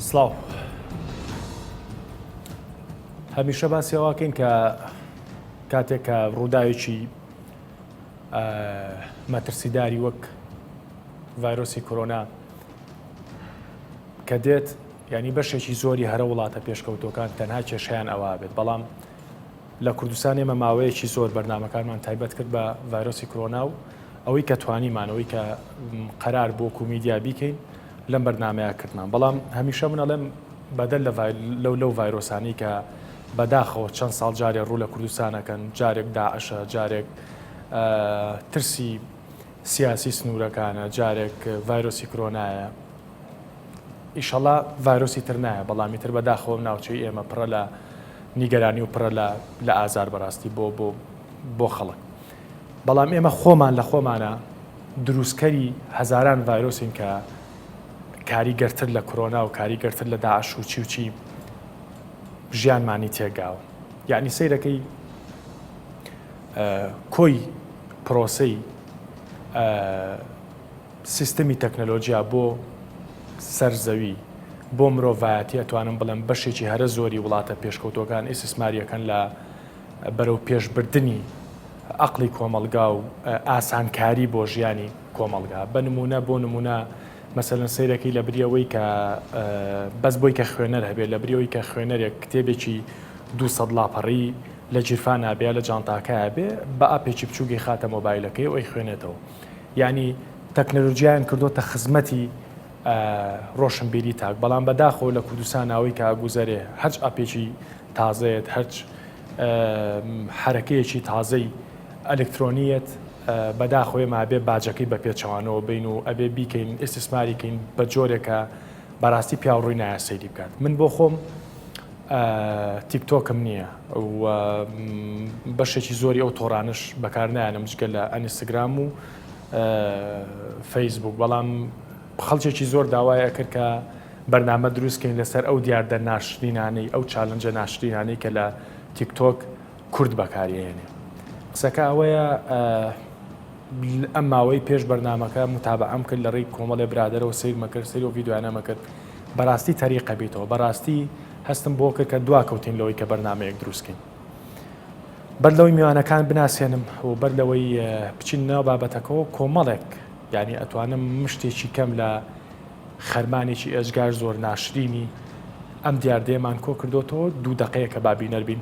سڵاو هەمیشە باسی ئەوەکەین کە کاتێک کە ڕووداوێکی مەترسیداری وەک ڤایرۆسی کۆرۆنا کە دێت ینی بەشێکی زۆری هەرە وڵاتە پێشکەوتۆکان تەنها کێشەیان ئەوە بێت بەڵام لە کوردستان ئێمە ماوەیەکی زۆر بەرنامەکانمان تایبەت کرد بە ڤایرۆسی کۆرۆنا و ئەوەی کە توانیمانەوەی کە قەرار بۆ کومیدیا بیکەین لەم بەرنامەیە کردمان بەڵام هەمیشە منە لەم بەدەل لەو ڤایرۆسانی کە بەداخەوە چەند ساڵ جارێ ڕوو لە کوردستانەکەن جارێک داعشە جارێک ترسی سیاسی سنوورەکانە جارێک ڤایرۆسی کۆرۆنایە ئیشەڵا ڤایرۆسی تر نایە بەڵامی تر بەداخەوە ناوچەی ئێمە پڕە لە نیگەرانی و پڕە لە ئازار بەڕاستی بۆ خەڵک بەڵام ئێمە خۆمان لە خۆمانە دروستکەری هەزاران ڤایرۆسین کە کاریگەرتر لە کۆرۆنا و کاریگەرتر لە داعش و چی ژیانمانی تێگاوە یعنی سەیرەکەی کۆی پرۆسەی سیستەمی تەکنەلۆجیا بۆ سەرزەوی بۆ مرۆڤایەتی ئەتوانم بڵێم بەشێکی هەرە زۆری وڵاتە پێشکەوتۆکان ئیسیسماریەکەن لە بەرەو پێشبردننی عەقڵی کۆمەڵگا و ئاسانکاری بۆ ژیانی کۆمەڵگا بە نمونە بۆ نمونە مەسەلەن سەیرەکەی لە بریەوەی کە بەس بۆی کە خوێنەر هەبێت لە بریەوەی کە خوێنەرێک کتێبێکی 200 لاپەڕی لە جیرفان نابێ لە جانتاکایە بێ بە ئاپێکی بچووگەی خاتە مۆبایلەکەی ئەوی خوێنێتەوە یعنی تەکنەلۆجیایان کردوتە خزمەتی ڕۆشنبیری تاک بەڵام بەداخەوە لە کوردستان ئەوەی کە ئاگوزەرێ هەرچ ئاپێکی تازەیەت هەرچ حرەکەیەکی تازەی ئەلکترۆنیەت بەداخۆی مابێ باجەکەی بە پێچەوانەوە بین و ئەبێ بیکەین ئێستسماریکەین بە جۆرێکە بەڕاستی پیاوڕووی نایە سەیری بکات من بۆ خۆم تیکتۆکم نییە و بەشێکی زۆری ئەو تۆڕانش بەکار نایەنم جگە لە ئەنیستگرام و فەیسبوک بەڵام خەڵکێکی زۆر داوایە کرد کە بەرنامە دروستکەین لەسەر ئەو دیاردە ناشرینانەی ئەو چالنجە ناشرینانەی کە لە تیکتۆک کورد بەکارهێنێ قسەکە ئەوەیە ئەم ماوەی پێش بەرنامەکە متابعەم کرد لە ڕێی کۆمەڵێ برادەرەوە سیرمەکرد سری و ڤیدیۆیانەمە کرد بەڕاستی تەریقە بیتەوە بەڕاستی هەستم بۆ کرد کە دواکەوتین لەوەی کە بەرنامەیەک دروستکەین بەر لەوەی میوانەکان بناسیێنم و بەر لەوەی بچین ناو بابەتەکەەوە کۆمەڵێک یعنی ئەتوانم مشتێکی کەم لە خەرمانێکی ئەجگار زۆر ناشرینی ئەم دیاردەیەمان کۆ کردوتەوە 2 دقەیە کە بابی نەربین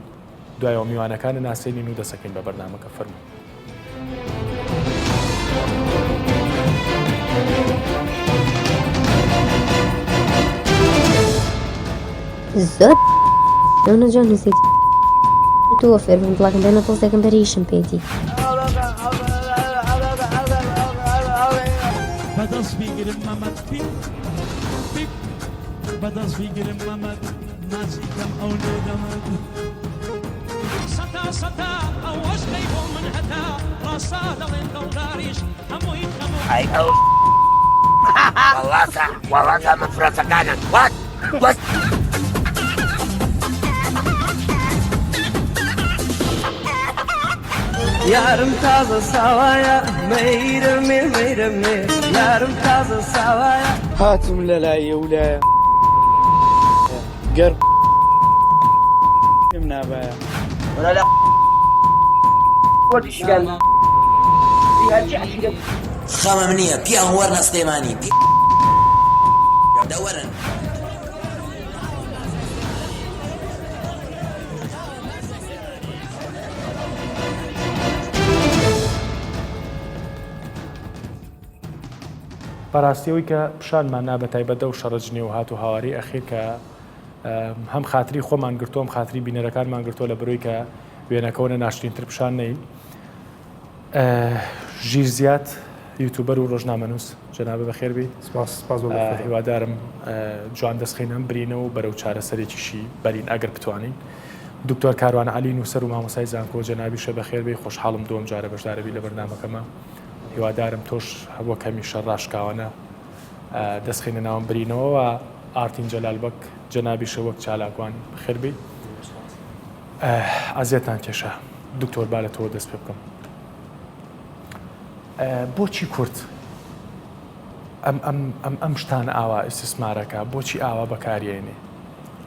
دوایەوە میوانەکانە ناسێنین و دەسەکەین بە بەرنامەکە فەرموو زۆر نەجا نووسێتی تۆ فێربوون بڵاکم بێنە تۆزێکم بەریشم پێیتی بەدەستبیگرم مەمەد بەدەستبیگرم مەمەد نازیکەم ئەو لێدەمەد سەتا ئەو وەشتەی بۆ من هەتا ڕاستە دەڵێن دڵداریش هەمووی ئەی ئەو وەڵاتە مەفرەتەکانن وات یارم تازە ساوایە مەیرەمێ یارم تازە ساوایە هاتم لە لایە ولایە گەر نابایە خەمم نییە پیان وەرنە سلێمانی دەوەرن بەڕاستیەوەی کە پیشانمان نابە تایبەتە و شەڕەجنێ و هات و هاواری ئەخیر کە هەم خاتری خۆمان گرتووەم خاتری بینەرەکانمان گرتووە لە بەرۆی کە وێنەکەونە ناشرینتر پیشان نین ژیر زیات یوتوبەر و ڕۆژنامەنووس جەنابە بەخێر بیت هیوادارم جوان دەستخینەم برینە و بەرەو چارەسەرێکیشی بەرین ئەگەر بتوانین دکتۆر کاروان عەلی نووسەر و مامۆسای زانکۆ جەنابیشە بەخێر بێ خۆشحاڵم دووەم جارە بەشدارەبی لە بەرنامەکەمە هیوادارم تۆش هەبووە کەمیشە ڕاشکاوانە دەستخینە ناوم برینەوە و ئارتین جەلالبەک جەنابیشە وەک چالاکوان بەخێر بیت ئازیەتان کێشە دکتۆر با لە تۆ دەست پێ بکەم بۆچی کورد ئەم شتان ئاوا ئیسtisمارەکە بۆچی ئاوا بەکارێنێ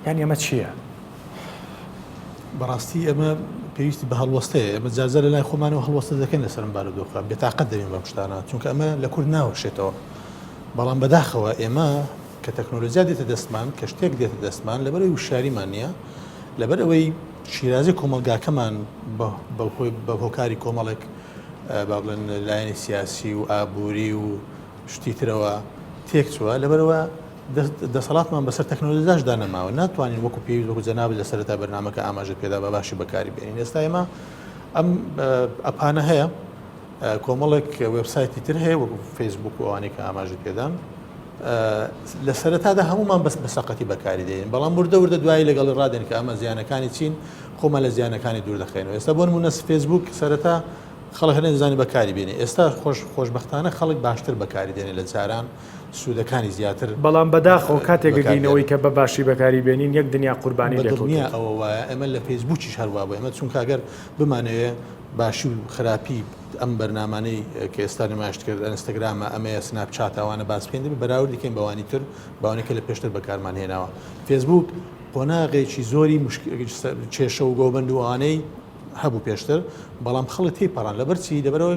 یان ئەمە چییە؟ بەڕاستی ئەمە پێویستی بە هەڵوەستەیە ئەمە جازە لە لای خۆمانەوە هەڵوەستە دەکەین لەسەرم بارودۆخە بێتاقەت دەبین بەم شتانە چونکە ئەمە لە کورد ناوەشێتەوە بەڵام بەداخەوە ئێمە کە تەکنۆلۆژیا دێتە دەستمان کە شتێک دێتە دەستمان لەبەرەوەی وشاریمان نییە لەبەر ئەوەی شیرازی کۆمەلگاکەمان بە هۆکاری کۆمەڵێک با بڵێن لایەنی سیاسی و ئابووری و شتی ترەوە تێک چووە لەبەرەوە دەسەڵاتمان بەسەر تەکنۆلۆژیاش دانەماوە ناتوانین وەکو پێویست وەکو جەناب لە سەرەتا بەرنامەکە ئاماژە پێدا بە باشی بەکاری بێنین ئێستا ئێمە ئەم ئەپانە هەیە کۆمەڵێک وێبسایتی تر هەیە وەکو فەیسبوک و ئەوانەی کە ئاماژە پێدان لە سەرەتادا هەمومان بەس بەسەقەتی بەکاری دێنین بەڵام وردە دوایی لەگەڵ ڕادێن کە ئەمە زیانەکانی چین خۆمە لە زیانەکانی دوور دەخێنەوە ئێستا بۆ نمونە فەیسبوک سەرەتا خەڵک هەنێ دەزانی بەکاری بێنێ ئێستا خۆشبەختانە خەڵک باشتر بەکاری دێنێ لە جاران سوودەکانی زیاتر بەڵام بەداخەوە کاتێک گەینەوەی کە بە باشی بەکاری بێنین یەک دنیا قوربانی دڵنیە ئەوە وایە ئەمە لە فەیسبووکیش هەروە بوو ئەمە چونکە ئەگەر بمانەوێ باشی و خراپی ئەم بەرنامانەی کە ئێستا نمایشت کرد ئەنستەگرامە ئەمەیە سناپچات ئەوانە باس بکەین بەراورد دەکەین بەوانی تر بەوانەیە کە لە پێشتر بەکارمان هێناوە فەیسبوک قۆناغێکی زۆری کێشە و گۆبند و ئەوانەی هەبوو پێشتر بەڵام خەڵک تێپەڕان لەبەرچی لەبەرەوە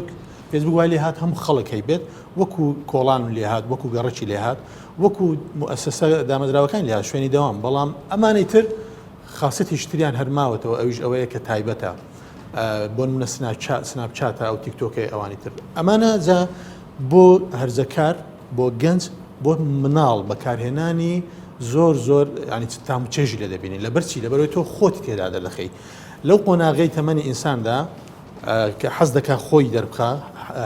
فێسبوک وای لێ هات هەموو خەڵک هەیبێت وەکو کۆڵان لێ هات وەکو گەڕەکی لێ هات وەکو مؤسسە دامەزراوەکان لێ هات شوێنی دەوام بەڵام ئەمانەی تر خاصەتی شتریان هەرماوەتەوە ئەویش ئەوەیە کە تایبەتە بۆ نمونە سناپچاتە ئەو تیکتۆکەی ئەوانی تر ئەمانە جا بۆ هەرزەکار بۆ گەنج بۆ مناڵ بەکارهێنانی زۆر ینی تام چێژی لە دەبینین لەبەرچی لەبەرەوەی تۆ خۆتی تێدا دەرەخەی لەو قۆناغەی تەمەنی ئینساندا کە حەز دەکا خۆی دەربخە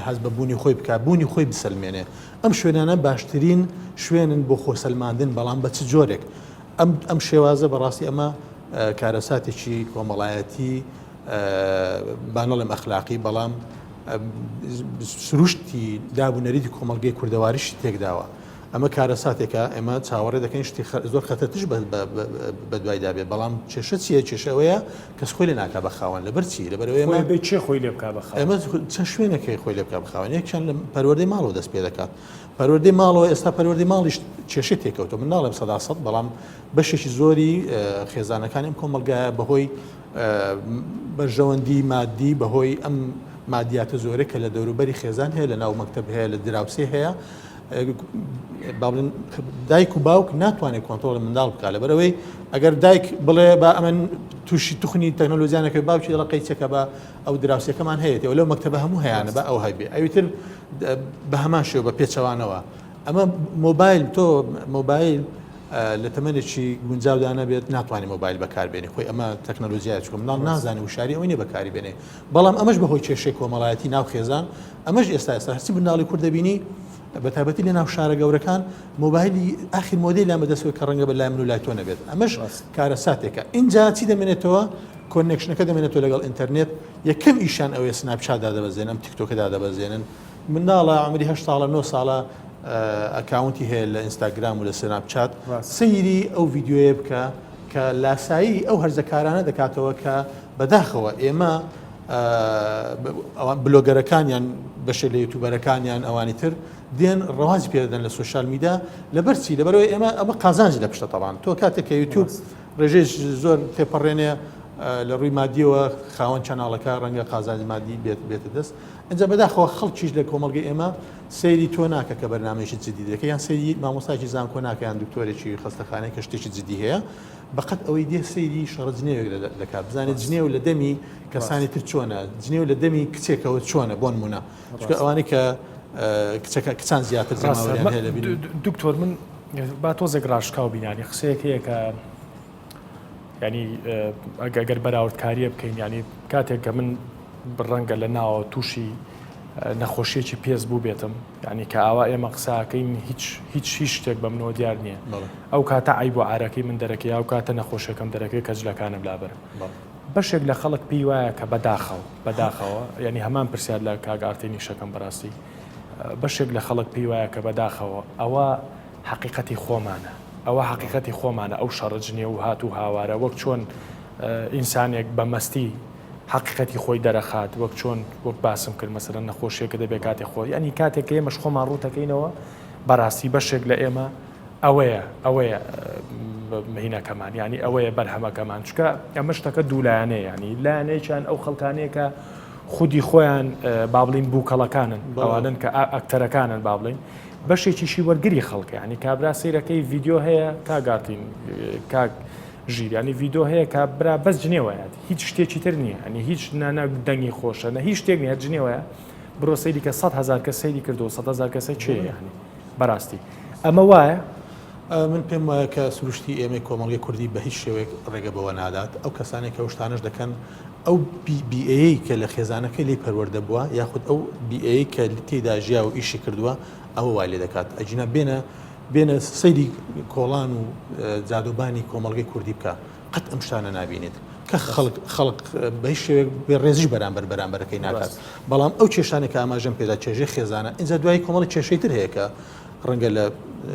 حەز بە بوونی خۆی بکە بوونی خۆی بسەلمێنێ ئەم شوێنانە باشترین شوێنن بۆ خۆسەلماندن بەڵام بە چ جۆرێک ئەم شێوازە بەڕاستی ئەمە کارەساتێکی کۆمەڵایەتی بانەڵێم ئەخلاقی بەڵام سروشتی دابوونەریتی کۆمەڵگەی کوردەواریشی تێکداوە ئەمە کارەساتێکە ئێمە چاوەڕێ دەکەین شتی زۆر خەتەرتش بە دوای دابێت بەڵام کێشە چیە کێشەوەیە کەس خۆی لێ ناکا بەخاوەن لەبەرچی لەبەرەوەی ئێمە چێ خۆی لێ بکا بەخاوەن ئێمە چەند شوێنەکەی خۆی لێ بکا بەخاوەن یەکیان لە پەروەردەی ماڵەوە دەست پێ دەکات پەروەردەی ماڵەوە ئێستا پەروەردەی ماڵیش کێشەی تێکەوتۆ من ناڵێم 100% بەڵام بەشێکی زۆری خێزانەکانی ئەم کۆمەلگایە بەهۆی بەرژەوەندی مادی بەهۆی ئەم مادیاتە زۆرە کە لە دەوروبەری خێزان هەیە لە ناو مەکتەب هەیە لە دراوسێ هەیە دایک و باوک ناتوانێت کۆنتۆڵ منداڵ بکات لەبەرەوەی ئەگەر دایک بڵێ بە ئەمن تووشی توخنی تەکنۆلۆژیانەکە باوکی دەڵە قەیچەکە بە ئەو دراوسەکەمان هەیە لەو مەکتەبە هەموو هەیەە بە ئەو هەیبێ ئەویتر بە هەمان شێوە بە پێچەوانەوە ئەمە مۆبایل تۆ مۆبایل لە تەمەنێکی گونجاودانە بێت ناتوانانی مۆبایل بەکاربێنێ خۆی ئەمە تەکنۆلۆژیای چکە منداڵ نازانێ وشاری ئەوەی نێ بەکاری بێنێ بەڵام ئەمەش بەهۆی کێشەی کۆمەڵایەتی ناو خێزان ئەمەش ئێستا هەرچی بناڵی کورد دەبینی بەتابەتی لە ناو شارە گەورەکان مۆبایلی ئاخر مۆدەی لامە دەستەوە کە ڕەنگە بە لای من و لای تۆ نەبێت ئەمەش کارەساتێکە اینجا چی دەمێنێتەوە کۆنێکشنەکە دەمێنێتەوە لەگەڵ ئینتەرنێت یەکەم ئیشان ئەوەیە سناپچاتدا دەبەزێنن ئەم تیکتۆکەدا دەبەزێنن منداڵە عمری 8 ساڵە 9 ساڵە ئەکاونتی هەیە لە ئینستاگرام و لە سناپچات سەیری ئەو ڤیددیۆیە بکە کە لاسایی ئەو هەرزەکارانە دەکاتەوە کە بەداخەوە ئێمە بلۆگەرەکانیان بەشێ لە یوتیوبەرەکانیان ئەوانی تر دێن ڕەوازی پێدەن لە سوۆشال میدیا لەبەرچی لەبەرەوەی ئێمە ئەمە قازانج لە پشتە تەوان تۆ کاتێک کە یوتیوب ڕێژەی زۆر تێپەڕێنێ لە ڕووی مادیەوە خاوەن چەناڵەکە ڕەنگە قازانجی مادی بێتە دەست ئەنجا بەداخەوە خەڵکیش لە کۆمەڵگەی ئێمە سەیری تۆ ناکە کە بەرنامەیەکی جدی دەکە یان سەیری مامۆستاکی زانکۆ ناکە یان دکتۆرێکی خەستەخانەی کە شتێکی جدی هەیە بەقەت ئەوەی دێ سەیری شەڕە جنێوێک دەکات بزانێت جنێو لە دەمی کەسانی تر چۆنە جنێو لە دەمی کچێکەوە چۆنە بۆ نمونە چونکە ئەوانەی کە کچان زیاتر زەماوەریان هەیە لەبین دکتۆر من با تۆزێک ڕاشکاو بینانی قسەیەک هەیە کە ینی ئەگەر بەراوردکاریە بکەین ینی کاتێک کە من ڕەنگە لە ناوە تووشی نەخۆشیێکی پێز بوو بێتم ینی کە ئاوا ئێمە قساکەین هیچ شتێک بە منەوە دیار نییە ئەو کاتە ئای بۆ ئارەکەی من دەرەکەی ئەو کاتە نەخۆشەکەم دەرەکەی کە جلەکانم لابەر بەشێک لە خەڵک پێی وایە کە بەداخەوە ینی هەمان پرسیار لە کاگارتێنی شەکەم بەڕاستی بەشێک لە خەڵک پێی وایە کە بەداخەوە ئەوە حقیقەتی خۆمانە ئەوە حقیقەتی خۆمانە ئەو شەڕجنیە و هات و هاوارە وەک چۆن ئینسانێک بە مەستی حقیقەتی خۆی دەرەخات وەک چۆن وەک باسم کرد مەسەرەن نەخۆشیەکە دەبێت کاتێک خۆی ینی کاتێک ئێمەش خۆمان ڕوو دەکەینەوە بەڕاستی بەشێک لە ئێمە ئەوەیە مهینەکەمان ینی ئەوەیە بەرهەمەکەمان چکە ئەمە شتەکە دوولایانەیە ینی لایەنەیەکیان ئەو خەڵکانەیە خودی خۆیان با بڵین بووکەڵەکانن ئەوانن کە ئەکتەرەکانن با بڵین بەشێکیشی وەرگری خەڵک ینی کابرا سیرەکەی ڤیددیۆ هەیە کاگاتین کاک ژیرانی ڤیددیۆ هەیە کابرا بەس جنێوەیە هیچ شتێکی تر نییە ئەنی هیچ نانە دەنگی خۆشە نە هیچ شتێک نیە جنێوەیە بڕۆ سەیری کە 100,000 کە سەیری کردو 100,000 کەسە چێ ینی بەڕاستی ئەمە وایە من پێم وایە کە سروشتی ئێمە کۆمەڵگەی کوردی بە هیچ شێوەیە ڕێگە بەوە نادات ئەو کەسانێک کە شتانش دەکەن ئەو BA کە لە خێزانەکەی لی پەروەردە بووە یاخود ئەو BA کە تێدا ژیا و ئیشی کردووە ئەوە وای لێ دەکات ئەجینە بێنە سەیری کۆڵان و جادوبانی کۆمەڵگەی کوردی بکە قەت ئەم شتانە نابینێت کە خەڵک بە هیچ شێوەیە بێ ڕێزیش بەرامبەرەکەی ناکات بەڵام ئەو کێشانێک کە ئاماژەم پێدا چێژەی خێزانە ئینجا دوای کۆمەڵی کێشەی تر هەیە کە ڕەنگە لە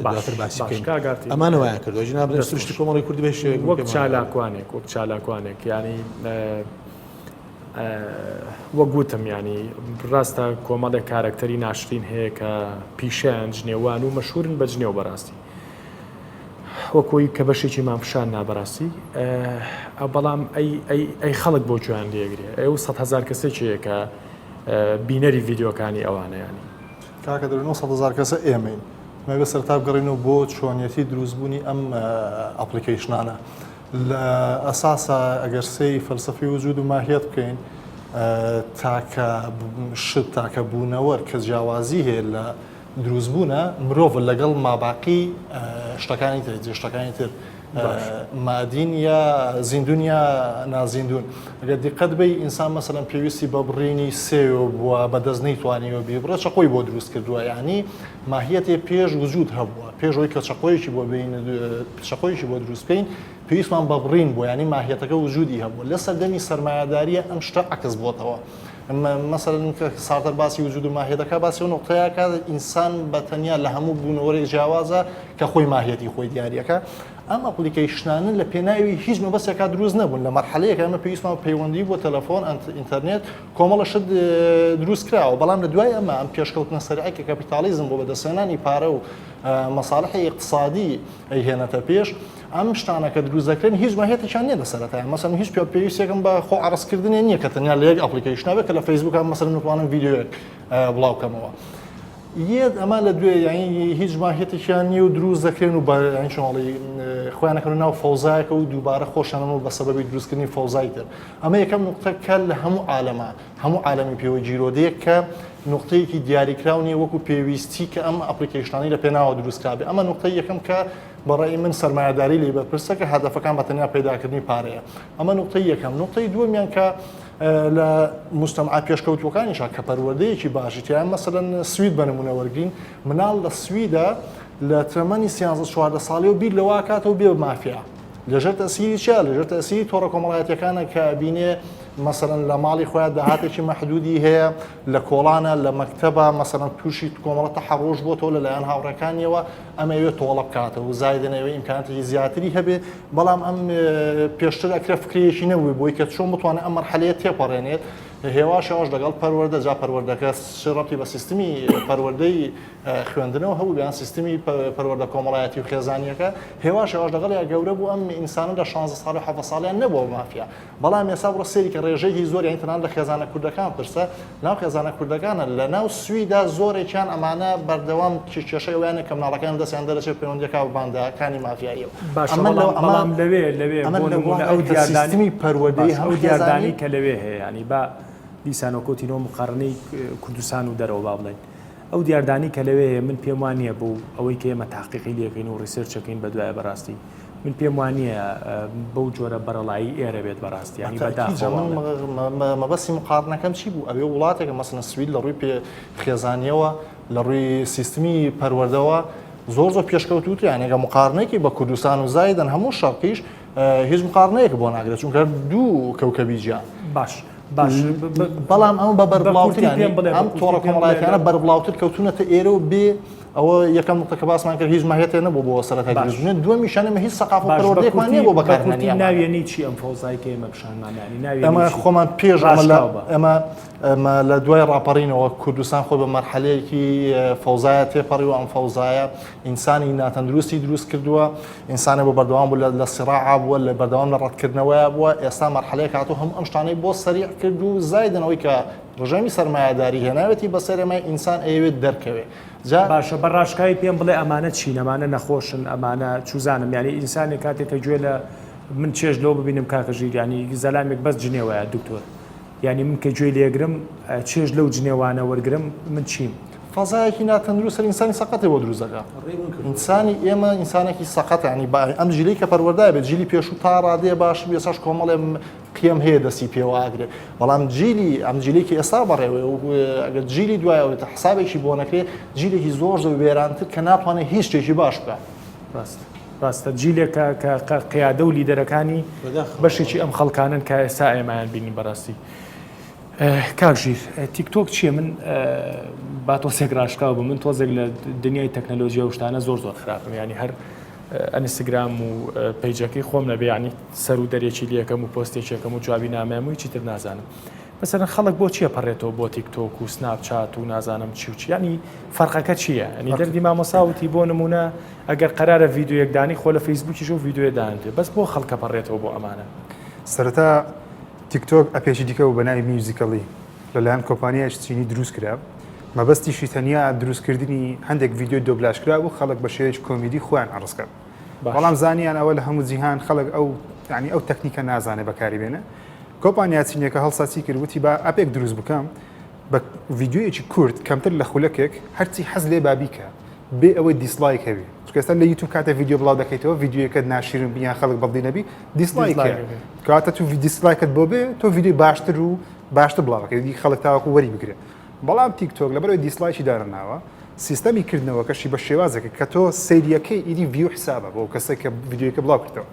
دواتر باسی بکەین ئەمانە وایان کردووە جناب سروشتی کۆمەڵی کوردی بە شێوەیەک وەک چالاکوانێک ینی وە گوتم ینی ڕاستە کۆمەڵێک کارکتەری ناشرین هەیە کە پیشیان جنێوان و مەشهورن بە جنێو بەڕاستی وەکۆی کە بەشێکی مامفشان نابەڕاستی بەڵام ئەی خەڵک بۆ گویان لێگرێ ئەو 100,000 کەسێکیە کە بینەری ڤیددیۆکانی ئەوانە ینی کاکە دەبێت 100,000 کەسە ئێمەین مە بە سەرتا بگەڕینەوە بۆ چۆنیەتی دروستبوونی ئەم ئەپلیکیشنانە لە ئەساسە ئەگەر سەی فەلسەفی وجود و ماهیەت بکەین تاکە بوونەوەر کە جیاوازی هەیە لە دروستبوونە مرۆڤ لەگەڵ ماباقی شتەکانی تر جێشتەکانی تر مادین یا زیندون یا نازیندون ئەگەر دیقەت بی ئینسان مەسەلەن پێویستی بە بڕینی سێوە بووە بەدەست نەیتوانیوە بیبڕە چەقۆی بۆ دروست کردووە یعنی ماهیەتێ پێش وجود هەبووە پێشەوەی کە چەقۆیەکی بۆ چەقۆیەکی بۆ دروست بکەین پێویستمان بە بڕین بۆ ینی ماهیەتەکە وجودی هەبووە لە سەردەمی سەرمایه‌داریە ئەم شتە عکس بۆتەوە مەسەلەن کە ساتر باسی وجود و ماهیەتەکە باسی ئەو نقطەیەکە ئینسان بە تەنیا لە هەموو بوونەوەری جیاوازە کە خۆی ماهیەتی خۆی دیاریەکە ئەم ئەپلیکیشنانە لە پێناوی هیچ مەبەستێکا دروست نەبوون لە مەرحەلەیەکە ئەمە پێویستمان پەیوەندی بۆ تەلەفۆن ئینتەرنێت کۆمەڵە شت دروست کراوە بەڵام لە دوای ئەمە ئەم پێشکەوتنە سەرعی کە کەپیتالیزم بۆ بەدەستێنانی پارە و مەساڵحی اقتصادی ئەیهێنەتە پێش ئەم شتانە کە دروست دەکرێن هیچ ماهیەتێکیان نییە لەسەرەتایە مەسەڵەن هیچ پێویستێکم بە خۆ عەرزکردنی نییە کە تەنیا لە یەک ئەپلیکیشنە بێت کە لە فەیسبووک مەسەڵەن نتوانم ڤیددیۆیەک بڵاو بکەمەوە یەک ئەمە لە دوێ یعنی هیچ ماهیەتێکیان نییە و دروست دەکرێن و بەڵی خۆیانەکەن و ناو فەوزایەکە و دووبارە خۆشانەوە بە سەبەبی دروستکردنی فەوزای تر ئەمە یەکەم نقطەکە لە هەموو عالەمی پێوە جیرۆدەیەک کە نقطەیەکی دیاریکراونیە وەکو پێویستی کە ئەم ئەپلیکیشنانی لە پێناوە دروستکرابێ ئەمە نقطەی یەکەم کە بەڕێی من سەرمایه‌داری لێ بەرپرسە کە هەدەفەکان بە تەنیا پەیداکردنی پارەیە ئەمە نقطەی یەکەم نقطەی دووەمیان کە لە مجتەمع پێشکەوتوەکانیشا کە پەروەردەیەکی باشی تیان مەسەلەن سوید بە نمونە وەرگین مناڵ لە سویدە لە تەمەنی 13-14 ساڵی و بیر لەوا کاتەوە بێ مافیا لەژێر تەسیری چا لەژێر تەسیری تۆڕە کۆمەڵایەتیەکانە کە بینێ مەسەلەن لە ماڵی خۆیان داهاتێکی مەحدودی هەیە لە کۆڵانە لە مەکتەبە مەسەلەن تووشی کۆمەڵە تەحەڕۆژ بۆتەوە لەلایەن هاوڕەکانیەوە ئەمەوێت تۆڵە بکاتەوە و زایدنەوەی ئیمکاناتی زیاتری هەبێ بەڵام ئەم پێشتر ئەکرە فکرێکی نەبووی بۆی کە چۆن بتوانێت ئەم مەرحەلەیە تێپەڕێنێت هێواشەوەش لەگەڵ پەروەردە جا پەروەردەکە ڕەبتی بە سیستمی پەروەردەی خوێندنەوە هەبوو بیان سیستمی پەروەردە کۆمەڵایەتی و خێزانیەکە هێواشەوەش لەگەڵ یا گەورە بوو ئەم ئینسانە لە 16 ساڵ و 17 ساڵیان نەبووە مافیا بەڵام ئێستا بڕۆ سێری کە ڕێژەیەکی زۆر یان تەنانەت لە خێزانە کوردەکان پرسە ناو خێزانە کوردەکانە لە ناو سویدا زۆرێکیان ئەمانە بەردەوام کێشەی ئەویانە کە مناڵەکان دەستیان دەرەچێت پەیوەندیەکە و باندەکانی مافیاییەوە بەڵام لەوێ ئەو سیستمی پەروەردەی ئەو دیاردانی کە لەوێ هەیە ینی با دیسانۆ کۆتینەوە مقارنەی کوردستان و دەرەوە با بڵێن ئەو دیاردانی کە لەوەیە من پێم وانە بوو ئەوەی کە ئێمە تاقیقی لەکەین و ڕیسێرچەکەین بە دوایە بەڕاستی من پێم وانە بەو جۆرە بەرەڵایی ئێرە بێت بەڕاستی ینی مەبەستی مقارنەکەم چی بوو ئەوێ وڵاتێکە مەسەلەن سوید لە ڕووی پێ خێزانیەوە لە ڕووی سیستمی پەروەردەوە زۆر پێشکەوتوت یانێگە مقارنێکی بە کوردستان و زایدن هەموو شەڕقیش هیچ مقارنەیەک بۆ ناگرێت چونکە دوو کەوکەبی جیان باش بەڵام ئەم بە بەربڵاوتر ئەم تۆڕە کۆمەڵایەتیانە بەربڵاوتر کەوتونەتە ئێرە و بێ ئەوە یەکەم نقطەکە باسمان کرد هیچ ماهیەتێ نەبوو بۆ سەرەتا دروستبوونی دووەمیشانە هیچ سەقاف و پەروەردەیەکمان نییە بۆ بەکارهێنانی ناوێنی چی ئەم فەوزای کە ئێمە پیشانمانانی ئەمە خۆمان پێش ئەمە لە دوای ڕاپەڕینەوە کوردستان خۆی بە مەرحەلەیەکی فەوزایە تێپەڕی و ئەم فەوزایە ئینسانی ناتەندروستی دروست کردووە ئینسانە بۆ بەردەوام بوو لە سیراع بووە لە بەردەوام لە ڕەتکردنەوەیە بووە ئێستا مەرحەلەیەک هاتوو هەموو ئەم شتانەی بۆ سەریع کرد و زایدنەوەی کە ڕژەمی سەرمایه‌داری هێناوێتی بەسەر ئەمە ئینسان ئەیەوێت دەرکەوێت باشە بەڕاشکایی پێم بڵێ ئەمانە چین ئەمانە نەخۆشن ئەمانە چوزانم ینی ئینسانێک کاتێکە گوێ لە من چێژ لەو ببینم کاکەژیر ینی زەلامێک بەس جنێوەیە دکتۆر ینی من کە گوێ لێگرم چێژ لەو جنێوانە وەرگرم من چیم فەزایەکی ناتەندروست ئینسانی سەقەتێ بۆ دروستەکە ئینسانی ئێمە ئینسانێکی سەقەت ینی ئەم جیلی کە پەروەردای بێت جیلی پێش و تا ڕادێ باش بێساش کۆمەڵێ قیم هەیە دەستی پێواگرێ بەڵام جیلی ئەم جیلێکی ئێستا بەڕێوێ و ئەگەر جیلی دوایەوێتە حسابێکی بۆ نەکرێت جیلێکی زۆر زۆر وێرانتر کە ناتوانێت هیچ شتێکی باش بکات ڕاستە جیلێکە کە قیادە و لیدەرەکانی بەشێکی ئەم خەڵکانن کە ئێستا ئێمایان بینی بەڕاستی کاکژیر تیکتۆک چییە من با تۆسێک ڕاشکاو بم من تۆزێک لە دنیای تەکنەلۆژیە و شتانە زۆر خراپم ینی هەر ئەنستگرام و پیجەکەی خۆم نەبێ ینی سەر و دەرێکی لەکەم و پۆستێکێکەکەم و جوابی نامەم و چیتر نازانم بەسەر خەڵک بۆ چییە پەڕێتەوە بۆ تیکتۆک و سناپچات و نازانم چی ینی فەرقەکە چییە ئەنی دەردی مامۆساوتی بۆ نمونە ئەگەر قەرارە ڤیددیوەکدانی خۆ لە فەیسبوکیش و ڤیددیوێ داێت بەس بۆ خەڵکە پەڕێتەوە بۆ ئەمانە سەرەتا تیکتۆک ئەپێکی دیکە و بەناوی میوزیکەڵی لەلایەن کۆمپانیایش چینی دروست کرا مەبەستیشی تەنیا دروستکردنی هەندێک ڤیددیۆ دۆبلاشکرا و خەڵک بە شێوەیەکی کۆمیدی خۆیان ئەڕستکە بەڵام زانیان ئەوە لە هەموو جیهان خەڵک ئەو ینی ئەو تەکنیکە نازانێت بەکاری بێنە کۆمپانیا چینیەکە هەڵساتی کردوتی با ئەپێک دروست بکەم بە ڤیددیۆیەکی کورت کەمتر لە خولەکێک هەرچی حەز لێ بابیکە بێ ئەوەی دیسلایک هەبی چکەستا لە یوتیوب کاتە ڤیددیۆ بڵاو دەکەیتەوە ڤیددیۆیەکە ناشرین بیان خەڵک بەڵدی نەبی دیسلایک کاتە تو دیسلایکت بۆ بێ تۆ ڤیددیۆ باشتر و باشتر بڵاوەکە دی خەڵک تاوەکو وەری بگرێت بەڵام تیکتۆک لەبەرەوەی دیسلایکی دارناوە سیستەمی کردنەوەکەشی بە شێوازێکە کە تۆ سەیریەکەی ئیدی ڤیو حسابە بۆ کەسێک کە ڤیددیۆکە بڵاو کردەوە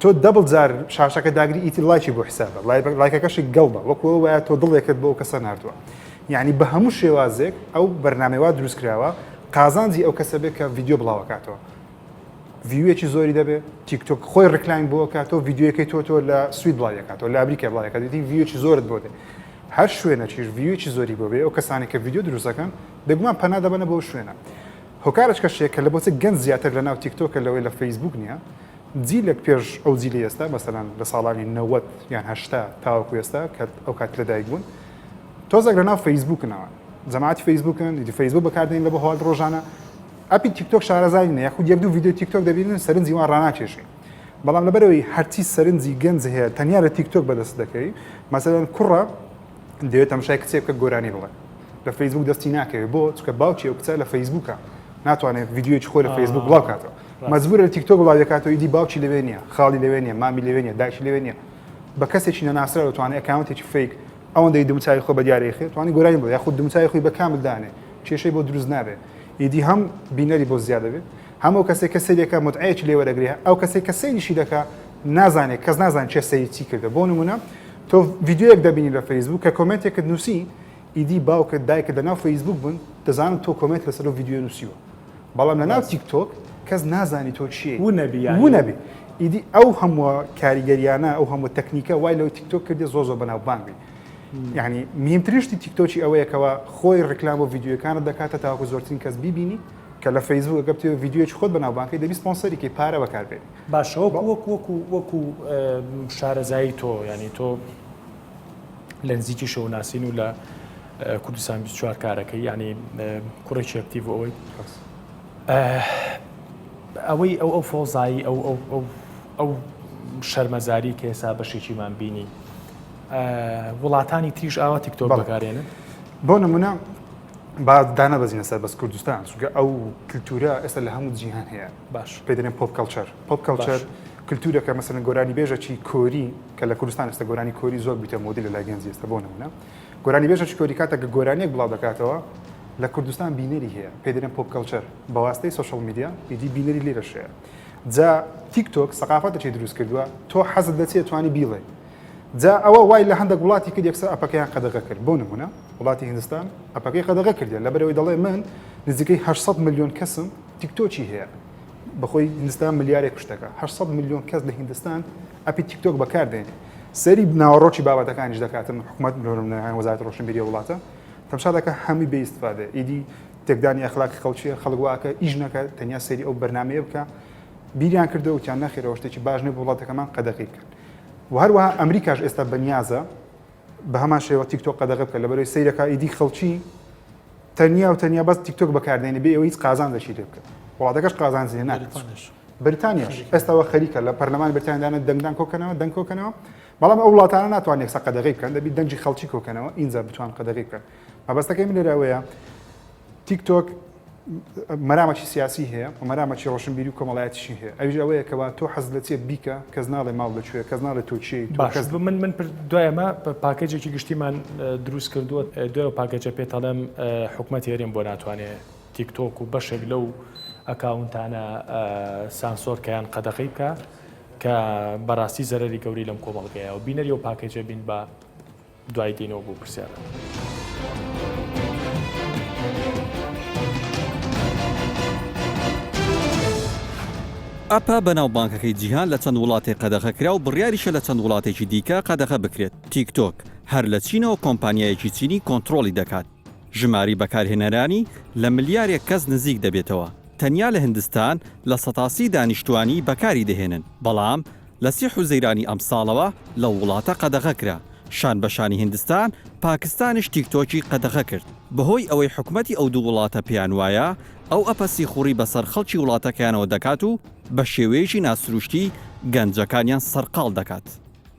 تۆ دەبڵ جار شاشەکە داگری ئیتی لایکی بۆ حسابە لایکەکەشی گەڵبە وەکو وایە تۆ دڵێکت بۆ کەسە نردووە یعنی بە هەموو شێوازێک ئەو بەرنامەوە دروستکراوە قازانجی ئەو کەسە بێت کە ڤیددیۆ بڵاوەکاتەوە ڤیوەکی زۆری دەبێت تیکتۆک خۆی ڕکلاین بۆ کاتۆ ڤیددیۆەکەی تۆ لە سوید بڵایەکاتەوە لە ئەمریکا بڵایەکە دیتی ڤیوەکی زۆرت بۆ دێ هەر شوێنە چیش ڤیوەکی زۆری بۆ بێ ئەو کەسانی کە ڤیددیۆ دروستەکەن بێگومان پەنا دەبەنە بۆ شوێنە هۆکارش کەشێک کە لە بۆچە گەنج زیاتر لە ناو تیکتۆکە لەوەی لە فەیسبوک نییە جیلێک پێش ئەو جیلی ئێستا مەسەلەن لە ساڵانی 90 یان 80 تاوەکو ئێستا کە ئەو کات لەدایک بوون تۆزێک لە ناو فەیسبوکنەوە جەماعەتی فەیسبوکن دیدی فەیسبوک بەکاردێن لە بۆ هەواڵ ڕۆژانە ئەپی تیکتۆک شارەزای نیە یاخود یەک دوو ڤیددیۆ تیکتۆک دەبینن سەرنجی وان ڕاناکێشین بەڵام لەبەرەوەی هەرچی سەرنجی گەنج هەیە تەنیا لە تیکتۆک بەدەست دەکەی مەسەلەن کوڕە دەوێت تەماشای کچێ بکە گۆرانی بڵێ لە فەیسبوک دەستی ناکەوێت بۆ چکە باوکی ئەو کچە لە فەیسبوکە ناتوانێت ڤیددیۆی خۆی لە فەیسبوک بڵاو کاتەوە مەجبورە لە تیکتۆک بڵاو دەکاتەوە ئیدی باوکی لەوێ نییە خاڵی لەوێ نییە مامی لەوێ نییە دایکی لەوێ نییە بە کەسێکی نەناسرا دەتوانێت ئەکاونتێکی فیک ئەوەندەی دموچای خۆ بە دیارەیەخێ توانی گۆرانی بڵێ یاخود دموچای خۆی بە کامل دانێ کێشەی بۆ دروست نابێت ئیدی هەم بینەری بۆ زیاد دەبێت هەموو کەسێک کە سەیرێکە متعەیەکی لێ وەرەگرێ ئەو کەسێک کە سەیریشی دەکا نازانێت کەس نازانێت چێ سەیری چی کردە بۆ نمونە تۆ ڤیددیۆیەک دەبینی لە فەیسبوک کە کۆمنتێکت نووسی ئیدی باوکت دایکت لەناو فەیسبوک بوون دەزانم تۆ کۆمنت لەسەر و ڤیددیۆ نووسیوە بەڵام لەناو تیکتۆک کەس نازانی تۆ چیە و نەبی ئیدی ئەو هەموو کاریگەریانە ئەو هەموو تەکنیکە وای لەو تیکتۆک کردی زۆر بەناوبانگ بی یعنی میمتریشتی تیکتۆکی ئەوەیەکەوە خۆی ڕکلام و ڤیددیۆکانت دەکاتە تاوەکو زۆرترین کەس بیبینی کە لە فەیسبوک گەبتێ ڤیددیۆی خۆت بەناوبانگەکەی دەبی سپۆنسەرێکی پارە بەکاربێت باشەوە وەکو شارەزایی تۆ ینی تۆ لە نزیکی شەوناسین و لە کوردستان 24 کارەکەی ینی کوڕێکی ئەکتیڤ ئەوەی ئەو فۆزایی ئەو شەرمەزاری کە ئێستا بەشێکیمان بینی وڵاتانی تریش ئاوا تیکتۆک بەکارێنن بۆ نمونە با دانەبەزینە سەر بەس کوردستان چونکە ئەو کلتورە ئێستا لە هەموو جیهان هەیە باش پێ دەڵێن پۆپ کەڵچەر کلتورەکە مەسەلەن گۆرانی بێژەکی کۆری کە لە کوردستان ئێستا گۆرانی کۆری زۆر بیتە مۆدی لە لای گەنجی ئێستا بۆ نمونە گۆرانی بێژەکی کۆری کاتێک گۆرانیەک بڵاو دەکاتەوە لە کوردستان بینەری هەیە پێ دەڵێن پۆپ کەڵچەر بە واستەی سۆشەڵ میدیا ئیدی بینەری لێرەشەیە جا تیکتۆک سەقافەتێکی دروست کردووە تۆ حەزت دەچێت توانی بیڵێ جا ئەوە وای لە هەندێک وڵاتی کرد یەکسەر ئەپەکەیان قەدەغە کرد بۆ نمونە وڵاتی هندستان ئەپەکەی قەدەغە کردیان لەبەرەوەی دەڵێ من نزیکەی 800 میلیۆن کەسم تیکتۆکی هەیە بەخۆی هندستان ملیارێک کوشتەکە 800 میلیۆن کەس لە هندستان ئەپی تیکتۆک بەکاردێنێ سەری ناوەڕۆکی بابەتەکانیش دەکاتن حکوومەت وەزارەتی ڕۆشنبیری وڵاتە تەماشا دەکە هەمووی بە ئیستفادە ئیدی تێکدانی ئەخلاقی خەڵکیە خەڵک واکە ئیش نەکە تەنیا سەری ئەو بەرنامەیە بکە بیریان کردەوە وتیان نەخێرەوە شتێکی باش نێ بۆ وڵاتەکەمان قەدەغی بکەن و هەروەها ئەمریکاش ئێستا بەنیازە بە هەمان شێوە تیکتۆک قەدەغە بکە لەبەرەوەی سەیرەکە ئیدی خەڵکی تەنیا و تەنیا بەس تیکتۆک بەکاردێنێ بێ ئەوە هیچ قازان دەشی لێ بکە وڵاتەکەش قازانجێ ناکات بریتانیاش ئێستاوە خەریکە لە پەرلەمان بریتانیادا دەنگدان کۆکەنەوە دەنگ کۆکەنەوە بەڵام ئەو وڵاتانە ناتوانێت ئێستا قەدەغی بکەن دەبی دەنجی خەڵکی کۆکەنەوە ئینجا بتوان قەدەغی بکەن مەبەستەکەی من لێرەوەیە تیکتۆک مەرامەکی سیاسی هەیە و مەرامەکی ڕۆشنبیری و کۆمەڵایەتیشی هەیە ئەویش ئەوەیە کەوا تۆ حەز لە چێ بیکە کەس ناڵێ ماڵ لەکوێ کەس ناڵێت تۆ چی باش من دوایەمە پاکێجێکی گشتیمان دروست کردووە دوای پاکێجە پێ تەڵێم حکوومەت هێرێن بۆ ناتوانێت تیکتۆک و بەشێک لەو ئەکاونتانە سانسۆرکەیان قەدەغی بکە کە بەڕاستی زەرری گەوری لەم کۆمەڵگەیە و بینەری و پاکێجە بین بە دوای دینەوە بوو پرسیارە. ئەپە بەناو بانکەکەی جیهان لە چەند وڵاتی قەدەغە کرا و بڕیاریشە لە چەند وڵاتێکی دیکە قەدەغە بکرێت. تیکتۆک هەر لە چینەوە کۆمپانیایەکی چینی کۆنتترۆلی دەکات. ژماری بەکارهێنەرانی لە ملیارێک کەس نزیک دەبێتەوە. تەنیا لە هندستان لە 180 دانیشتوانی بەکاری دەهێنن. بەڵام لە 30 حوزەیرانی ئەم ساڵەوە لە وڵاتە قەدەغە کرا. شان بەشانی هندستان پاکستانیش تیکتۆکی قەدەغە کرد. بەهۆی ئەوەی حکوومەتی ئەو دوو وڵاتە پێیان وایە ئەو ئەپە سیخوڕی بەسەر خەڵکی وڵاتەکەیانەوە دەکات و بە شێوەیەکی ناسروشتی گەنجەکانیان سەرقاڵ دەکات.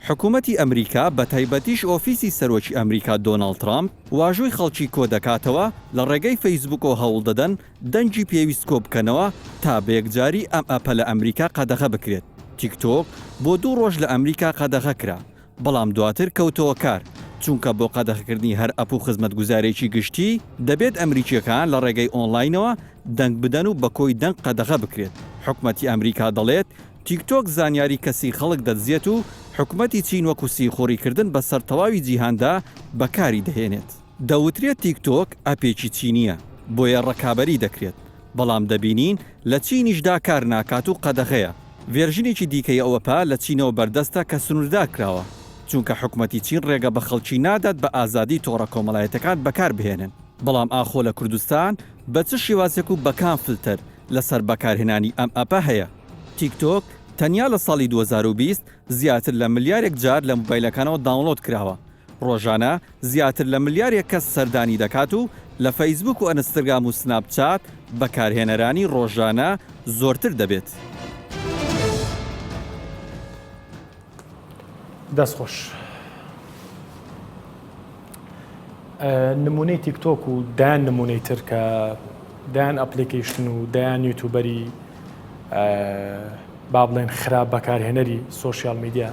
حکوومەتی ئەمریکا بە تایبەتیش ئۆفیسی سەرۆکی ئەمریکا دۆناڵد ترامپ واژۆی خەڵکی کۆ دەکاتەوە لە ڕێگەی فەیسبوکۆ هەوڵ دەدەن دەنجی پێویست کۆ بکەنەوە تا بەیەکجاری ئەم ئەپە لە ئەمریکا قەدەغە بکرێت. تیکتۆک بۆ 2 ڕۆژ لە ئەمریکا قەدەغە کرا بەڵام دواتر کەوتەوە کار چونکە بۆ قەدەغکردنی هەر ئەپ و خزمەتگوزارێکی گشتی دەبێت ئەمریکیەکان لە ڕێگەی ئۆنلاینەوە دەنگ بدەن و بە کۆی دەنگ قەدەغە بکرێت. حکوومەتی ئەمریکا دەڵێت تیکتۆک زانیاری کەسی خەڵک دەدزێت و حکوومەتی چین وەکو سیخۆڕیکردن بە سەرتەواوی جیهاندا بەکاری دەهێنێت. دەوترێت تیکتۆک ئەپێکی چینیە بۆیە ڕەکابەری دەکرێت بەڵام دەبینین لە چینیشدا کار ناکات و قەدەغەیە. ڤێرژنێکی دیکەی ئەوەپا لە چینەوە بەردەستە کە سنووردا کراوە چونکە حکوومەتی چین ڕێگە بە خەڵکی نادات بە ئازادی تۆڕە کۆمەڵایەتەکان بەکار بهێنن. بەڵام ئاخۆ لە کوردستان بە چ شێوازێک و بەکان فلتەر لەسەر بەکارهێنانی ئەم ئەپە هەیە. تیکتۆک تەنیا لە ساڵی 2020 زیاتر لە ملیارێک جار لە مۆبایلەکانەوە داونلۆد کراوە. ڕۆژانە زیاتر لە ملیارێک کەس سەردانی دەکات و لە فەیسبوک و ئەنستگرام و سناپچات بەکارهێنەرانی ڕۆژانە زۆرتر دەبێت. دەستخۆش نمونەی تیکتۆک و دایان نمونەی تر کە دایان ئەپلیکیشن و دایان یوتوبەری با بڵێن خراپ بەکارهێنەری سۆشیال میدیا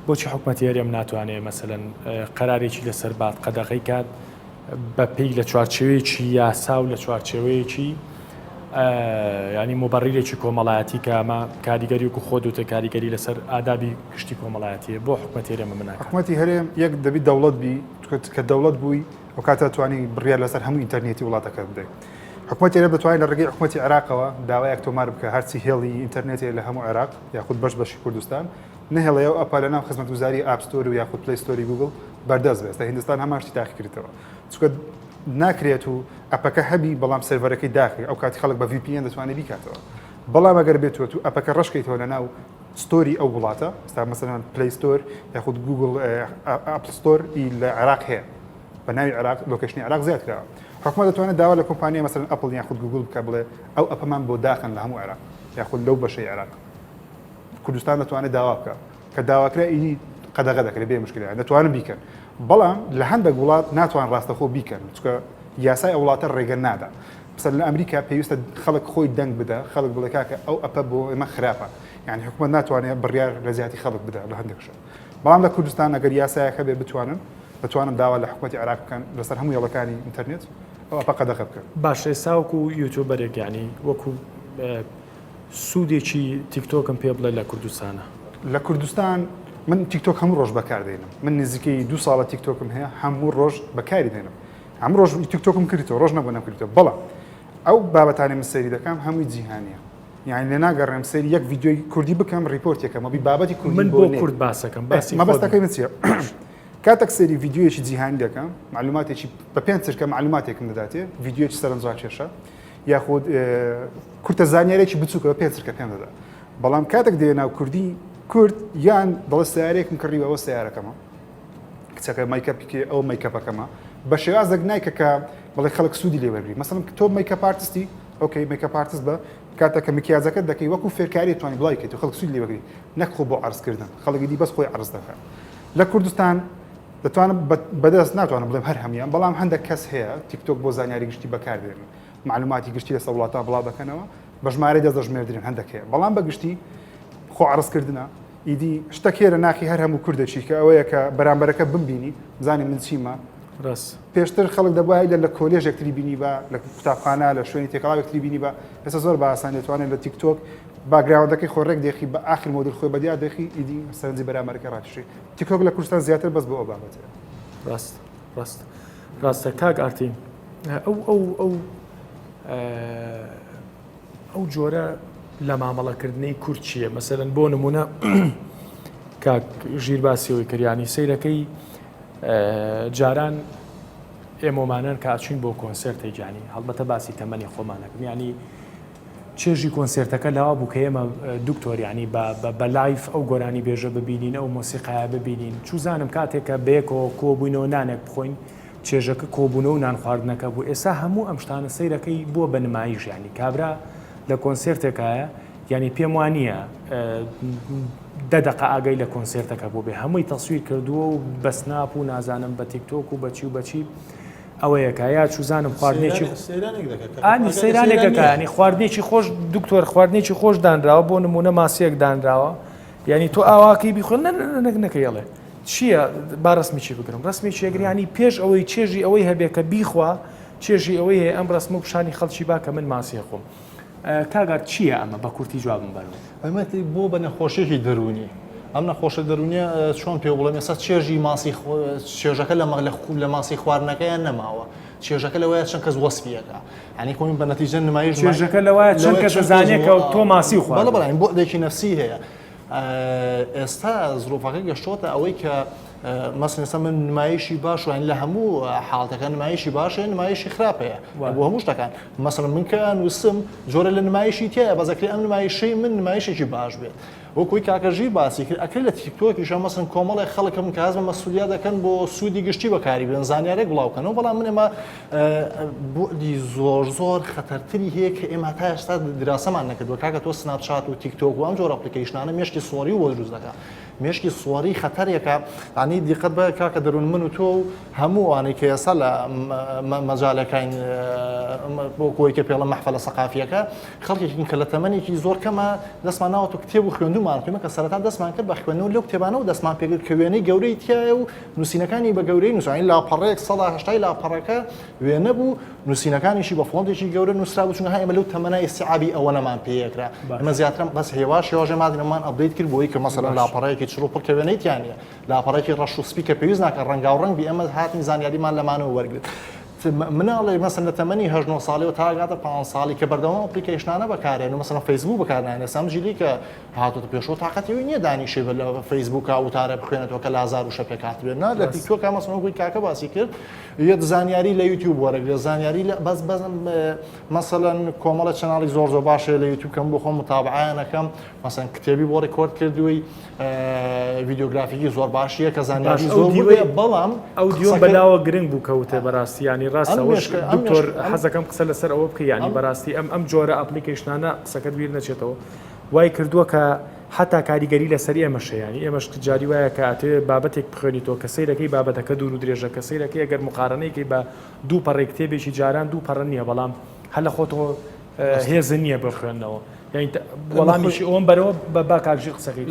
بۆچی حکوومەتی هەرێم ناتوانێت مەسەلەن قەرارێکی لەسەر بات قەدەغەی کات بە پێی لە چوارچێوەیەکی یاسا و لە چوارچێوەیەکی ینی مۆبەڕیرێکی کۆمەڵایەتی کە ئەمە کاریگەری وکو خۆ دوتە کاریگەری لەسەر ئادابی گشتی کۆمەڵایەتیە بۆ حکوومەتی هەرێمە مناکە. حکوومەتی هەرێم یەک دەبی دەوڵەت بی کە دەوڵەت بووی ئەو کاتە توانی بڕیار لەسەر هەموو ئینتەرنێتی وڵاتەکە بدەیت. حکوومەتی هەرێم دەتوانێت لە ڕێگەی حکوومەتی عێراقەوە داوایەک تۆمار بکە هەرچی هێڵی ئینتەرنێتی لە هەموو عێراق یاخود بەشی کوردستان نهێڵەیە و ئەپە لەناو خزمەتگوزاری ئاپستۆر و یاخود پلی ستۆری گوگل بەردەست بێت. هیندستان هەماشتی تاقی کردەوە چونکە ناکرێت و ئەپەکە هەبی بەڵام سێڤەرەکەی داخی ئەو کاتی خەڵک بە VPN دەتوانێت بیکاتەوە. بەڵام ئەگەر بێتوە و ئەپەکە ڕشکەیتەوە لە ناو ستۆری ئەو وڵاتە ئستا مەسەلەن پلی ستۆر یاخود گوگل ئاپ ستۆر لە عێراق هەیە بە ناوی عێراق لۆکیشنی عێراق زیاد کراوە. حکوومەت دەتوانێت داوا لە کۆمپانیای مەسەلەن ئەپڵ یاخود گوگل بکە بڵێ ئەو ئەپەمان بۆ داخن لە هەموو عێراق یاخود لەو بەشەی عێراق. کوردستان دەتوانێت داوا بکە کە داواکرا ئیدی قەدەغە دەکرێت بێ مشکلە دەتوانن بیکەن بەڵام لە هەندێک وڵات ناتوان ڕاستەخۆ بیکەن چونکە یاسای ئەو وڵاتە ڕێگە نادا. مثلا لە ئەمریکا پێویستە خەڵک خۆی دەنگ بدە خەڵک بڵێ کاکە ئەو ئەپە بۆ ئێمە خراپە یعنی حکوومەت ناتوانێت بڕیار لە زیاتی خەڵک بدە لە هەندێکشە. بەڵام لە کوردستان ئەگەر یاسایەکە بێ دەتوانن داوا لە حکوومەتی عێراق بکەن لەسەر هەموو یاڵەکانی ئینتەرنێت ئەو ئەپە قەدەغە بکەن. باش ئێستا وەکو یوتیوبەرێک یعنی وەکو سوودێکی تیکتۆکم پێ بڵێ لە کوردستانە. لە کوردستان من تیکتۆک هەموو ڕۆژ بەکاردێنم. من نزیکەی 2 ساڵە تیکتۆکم هەیە هەموو ڕۆژ بەکاری دێنم. ئەم ڕۆژ تیکتۆکم کردیتەوە ڕۆژ نەبوو نەکردیتەوە بەڵام ئەو بابەتانی من سەیری دەکەم هەمووی جیهانیە یعنی لێ ناگەڕێم سەیری یەک ڤیدیۆی کوردی بکەم ڕیپۆرتێکەکەمەوەبی بابەتی کوردی من بۆ کورد باسەکەم باسی مەبەستەکەی من چییە کاتێک سەری ڤیدیۆیەکی جیهانی دەکەم معلوماتێکی بە پێنج چرکە معلوماتێکم دەداتێ ڤیدیۆی سەرنجڕا کێشە یاخود کورتە زانیارێکی بچووکە بە پێنج چرکە پێم دەدا بەڵام کاتێک دێ ناو کوردی کورد یان دەڵێ سیارێکم کڕیەوە سیارەکەمە کچەکە مایکەپێکی ئەو مایکەپەکەمە بە شێوازێک نایکە کە بەڵێ خەڵک سوودی لێوەرگری مەسەڵەن تۆ مایکەپ ئارتیستی ئۆکەی مایکەپ ئارتیست بە کاتێککە مکیازەکە دەکەی وەکو فێرکاری توانی بڵایکەیت و خەڵک سوودی لێوەرگری نەخۆ بۆ عرضکردن خەڵکی دی بەس خۆی عرض دەکات لە کوردستان دەتوانم بەدەست ناتوانم بڵێم هەر هەمیان بەڵام هەندێک کەس هەیە تیکتۆک بۆ زانیاری گشتی بەکاردێن معلوماتی گشتی لەسەر وڵاتان بڵاو دەکەنەوە بە ژمارە دەست دەژمێردرێن هەندێک هەیە بەڵام بەگشتی خۆ عرضکردنە ئیدی شتەکێرە ناخی هەر هەموو کوردەچی کە ئەوەیە کە بەرامبەرەکە بمبینی بزانانی من چیمە ڕاست پێشتر خەڵک دەبای لە کۆلێژێکتری بینی بە لە قوتابخانە لە شوێنی تێکەڵاوێکتری بینی بە ئێستا زۆر بە ئاسان دەتوانێت لە تیکتۆک باگراوندەکەی خۆڕێک دێخی بە ئاخر مۆدل خۆی بەدیا دەخی ئیدی سەرنجی بەرامبەرەکە ڕاتشی تیکتۆک لە کوردستان زیاتر بەس بۆ ئەو بابەتەیە ڕاستە کاک ئارتین ئەو جۆرە لە مامەڵەکردنەی کورد چییە مەسەرەن بۆ نمونە کاک ژیر باسیەوەی کریانی سەیرەکەی جاران ئێمەمانەن کاچین بۆ کۆنسرتی جانی هەڵبەتە باسی تەمەنی خۆمانەکەم ینی چێژی کۆنسرتەکە لاوا بوو کە ئێمە دکتۆریانی بە لایف ئەو گۆرانی بێژە ببینین ئەو مۆسیقایا ببینین چوزانم کاتێککە بەیەکەوە کۆبووینەوە نانێک بخۆین چێژەکە کۆبوونەوە و نان خواردنەکە بوو ئێستا هەموو ئەم شتانە سەیرەکەی بۆ بە نمایش ینی کابرا لە کۆنسرتێکایە ینی پێم وانە دەدەقە ئاگەی لە کۆنسرتەکە بۆ بێ هەمووی تەسویر کردووە و بە سناپ و نازانم بە تیکتۆک و بەچی و بەچی ئەوەیەکە یا چوزانم خواردنێکی ئانی سەیرانێکەکە ینی خواردنێکی خۆش دکتۆر خواردنێکی خۆش دانراوە بۆ نمونە ماسیەک دانراوە ینی تۆ ئاواکەی بیخۆن نەکەیڵێ چییە با ڕسمی چی بگرم ڕسمی چێگریانی پێش ئەوەی چێژی ئەوەی هەبێ کە بیخوا چێژی ئەوەی هەیە ئەم ڕسم و پیشانی خەڵکی با کە من ماسیە خۆم کاگار چییە ئەمە بە کورتی جوابم بەرەوە ئەمەتی بۆ بە نەخۆشیێکی دەرونی ئەم نەخۆشە دەرونیە چۆن پێ بڵێم ئێستا چێژی ماسی چێژەکە لە ماسی خواردنەکەیان نەماوە چێژەکە لەوەیە چەند کەس وەسپیەکە ینی خۆین بە نەتیجە نمایش چێژەکە لەوەیە چەند کەس دەزانێت کە تۆ ماسی خوارد بەڵێ بۆ دێکی نەفسی هەیە ئێستا زۆرفەکە گەشتۆتە ئەوەی کە مەسنێستا من نمایشی باش وین لە هەموو حاڵەکە نمایشی باشە نمایشی خراپەیە بۆ هەموو شتەکان مەسڵ من کە نووسم جۆرە لە نمایشی تایە بەزەکری ئەم نمایشەی من نمایشێکی باش بێت وەکوی کاکەژی باسی کرد ئەکرێت لە تیکتۆکیشە مەسن کۆمەڵی خەڵکم کە هەزمە مەسئولیا دەکەن بۆ سوودی گشتی بەکاری بێن زانیارێک بڵاوکەنەوە بەڵام من ئێمە بۆدی زۆر خەتەرتری هەیە کە ئێمە تا ئێستا دراسەمان نەکردووە کاکە تۆ سناپچات و تیکتۆک و ئەم جۆرە ئەپلیکیشنانە مێشکی سواری و بۆ دروست دەکات مێشکی سواری خەتەرێکە ینی دیقەت بە کاکە دەروون من و تۆ هەموو ئەوانەی کە ئێستا لە مەجالەکان بۆ کۆی کە پێڵە مەحفەلە سەقافیەکە خەڵکێکی کە لە تەمەنێکی زۆر کەمە دەستمان ناوەوە کتێب و خوێندومان پێمە کە سەرەتا دەستمان کرد بە خوێندنەوە لەو کتێبانەوە دەستمان پێگرت کە وێنەی گەورەی تایە و نووسینەکانی بە گەورەی نووسین لاپەڕەیەک 180 لاپەڕەکە وێنە بوو نووسینەکانیشی بە فڵۆنتێکی گەورە نووسرا بوو چونکە ئێمە لەو تەمەنای ئیستیعابی ئەوە نەمان پێیەکرا ئەمە زیاتر بەس هێواش هێواژە مادنەمان ئەپدەیت کرد بۆی کە مەسەڵەن لاپەڕەیەکی چڕۆ پڕ کە وێنەیتیانە لاپەڕێکی ڕەش و سپی کە پێویست ناکە ڕەنگاوڕەنگ بی ئەمە هاتنی زانیاریمان لەمانەوە وەرگرت مناڵێ مەسن لە تەمەنی 19 ساڵی و تاگاتە 5 ساڵی کە بەردەوام ئەپلیکیشنانە بەکارێن و مەسەڵەن فەیسبوک بەکارنانە سەمجلی کە هاتوتە پێشەوە تااقەتەوەی نییە دانیشێ لە فەیسبوک وتارە بخوێنێتەوە کە لازار و شەپێک هاتبێنە لە تیکتۆک مەسەڵەن کاکە باسی کرد یەک زانیاری لە یوتیوب وەرەگرێت زانیاری بەس مەسەڵەن کۆمەڵە چەناڵی زۆر باشە لە یوتیوب کەم بۆ خۆم متابعەیانەکەم مەسەڵەن کتێبی بۆ ڕێکۆرد کردووی ڤیدیۆگرافیکی زۆر باشیە کە زانیاری زۆر بەڵام ئەو دیۆ بەلاوە گرنگ بوو کەوتە بەڕاستی ینی ڕاستەوەش دکتۆر حەزەکەم قسە لەسەر ئەوە بکە ینی بەڕاستی ئەم جۆرە ئەپلیکیشنانە قسەکەت بیر نەچێتەوە وای کردووە کە حتا کاریگەری لەسەر ئێمەشەیانی ئێمەش جاری وایە کە ئاتێ بابەتێک بخوێنیتەوە کە سەیرەکەی بابەتەکە دوور و درێژە کە سەیرەکەی ئەگەر مقارنەیەکی بە دوو پەڕێک کتێبێکی جاران دوو پەڕە نییە بەڵام هەر لە خۆتەوە هێز نییە بخوێندنەوە وەڵامیشی ئەوم بەرەوە بە باکارژی قسەکەی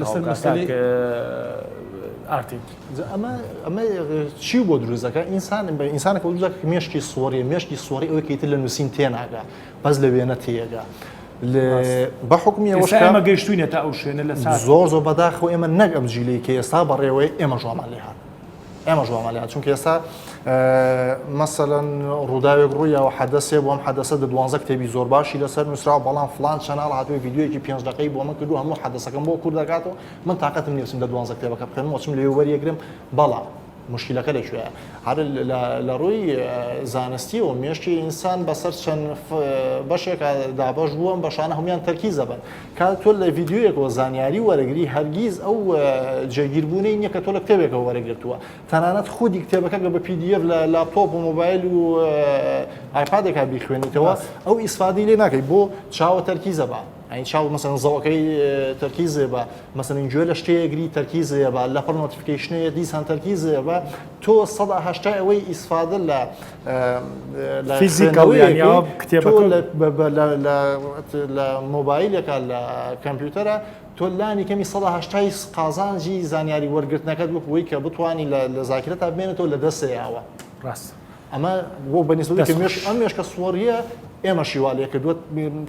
ئارتی ئەمە چی بۆ دروستەکە ئینسانێک بۆ دروستەکە مێشکی سوۆری ئەوەی کەیتر لە نووسین تێناگا بەس لە وێنە تێگا بە حکمی ئێمە گەیشتوینێتە ئەو شوێنە لە زۆر بەداخەوە ئێمە نەک ئەم جیلەی کە ئێستا بەڕێوەی ئێمە ژۆمان لێ هات ئێمە ژوامەلیان چونکە ئێستا مەسەلەن ڕووداوێک ڕوویەوە حەدەسێ بۆم حەدەسە 12 کتێبی زۆر باشی لەسەر نووسرا بەڵام فلان چەناڵ هاتووی ڤیدیۆیەکی 5 دقەی بۆ من کردو هەموو حەدەسەکەم بۆ کوور دەکاتەوە من تااقەتم نیوسم لە 12 کتێبەکە بخێنم وەچم لێ وەریەگرم بەڵام مشکلەکە لەکوێیە هەر لە ڕووی زانستیەوە مێشتی ئینسان بەسەر چەند بەشێکە دابەش بووم بەشانە هەمویان تەرکیزە بن کات تۆ لە ڤیددیوەکەوە زانیاری وەرەگری هەرگیز ئەو جێگیربوونەی نییە کە تۆ لە کتێبێکەوە وەرەگرتووە تەنانەت خودی کتێبەکە بە PDF لە لاپتۆپ و مۆبایل و ئایپادێکا بیخوێنیتەوە ئەو ئیسفادی لێ ناکەی بۆ چاوە تەرکیزە بە ئەین چاو مەسەن زەوەکەی تەرکیزێ بە مەسەن گوێ لە شتەیەگری تەرکیزێ بە لە پڕ نۆتیفیکیشنەیە دیسان تەرکیزێ بە تۆ 180 ئەوەی ئیسفادە لە فیزیکەوە کتێبەکە لە مۆبایلێکە لە کۆمپیوتەرە تۆ لانی کەمی 180 قازانجی زانیاری وەرگرتنەکەت وەکوەوەی کە بتوانانی لە زاکرەتا بێنێتەوە لە دەستەیەوە ڕاست ئەمە بۆ بەنسبەتی ئەم مێشکە سوۆریە ئێمە شیوالەیە کە دوت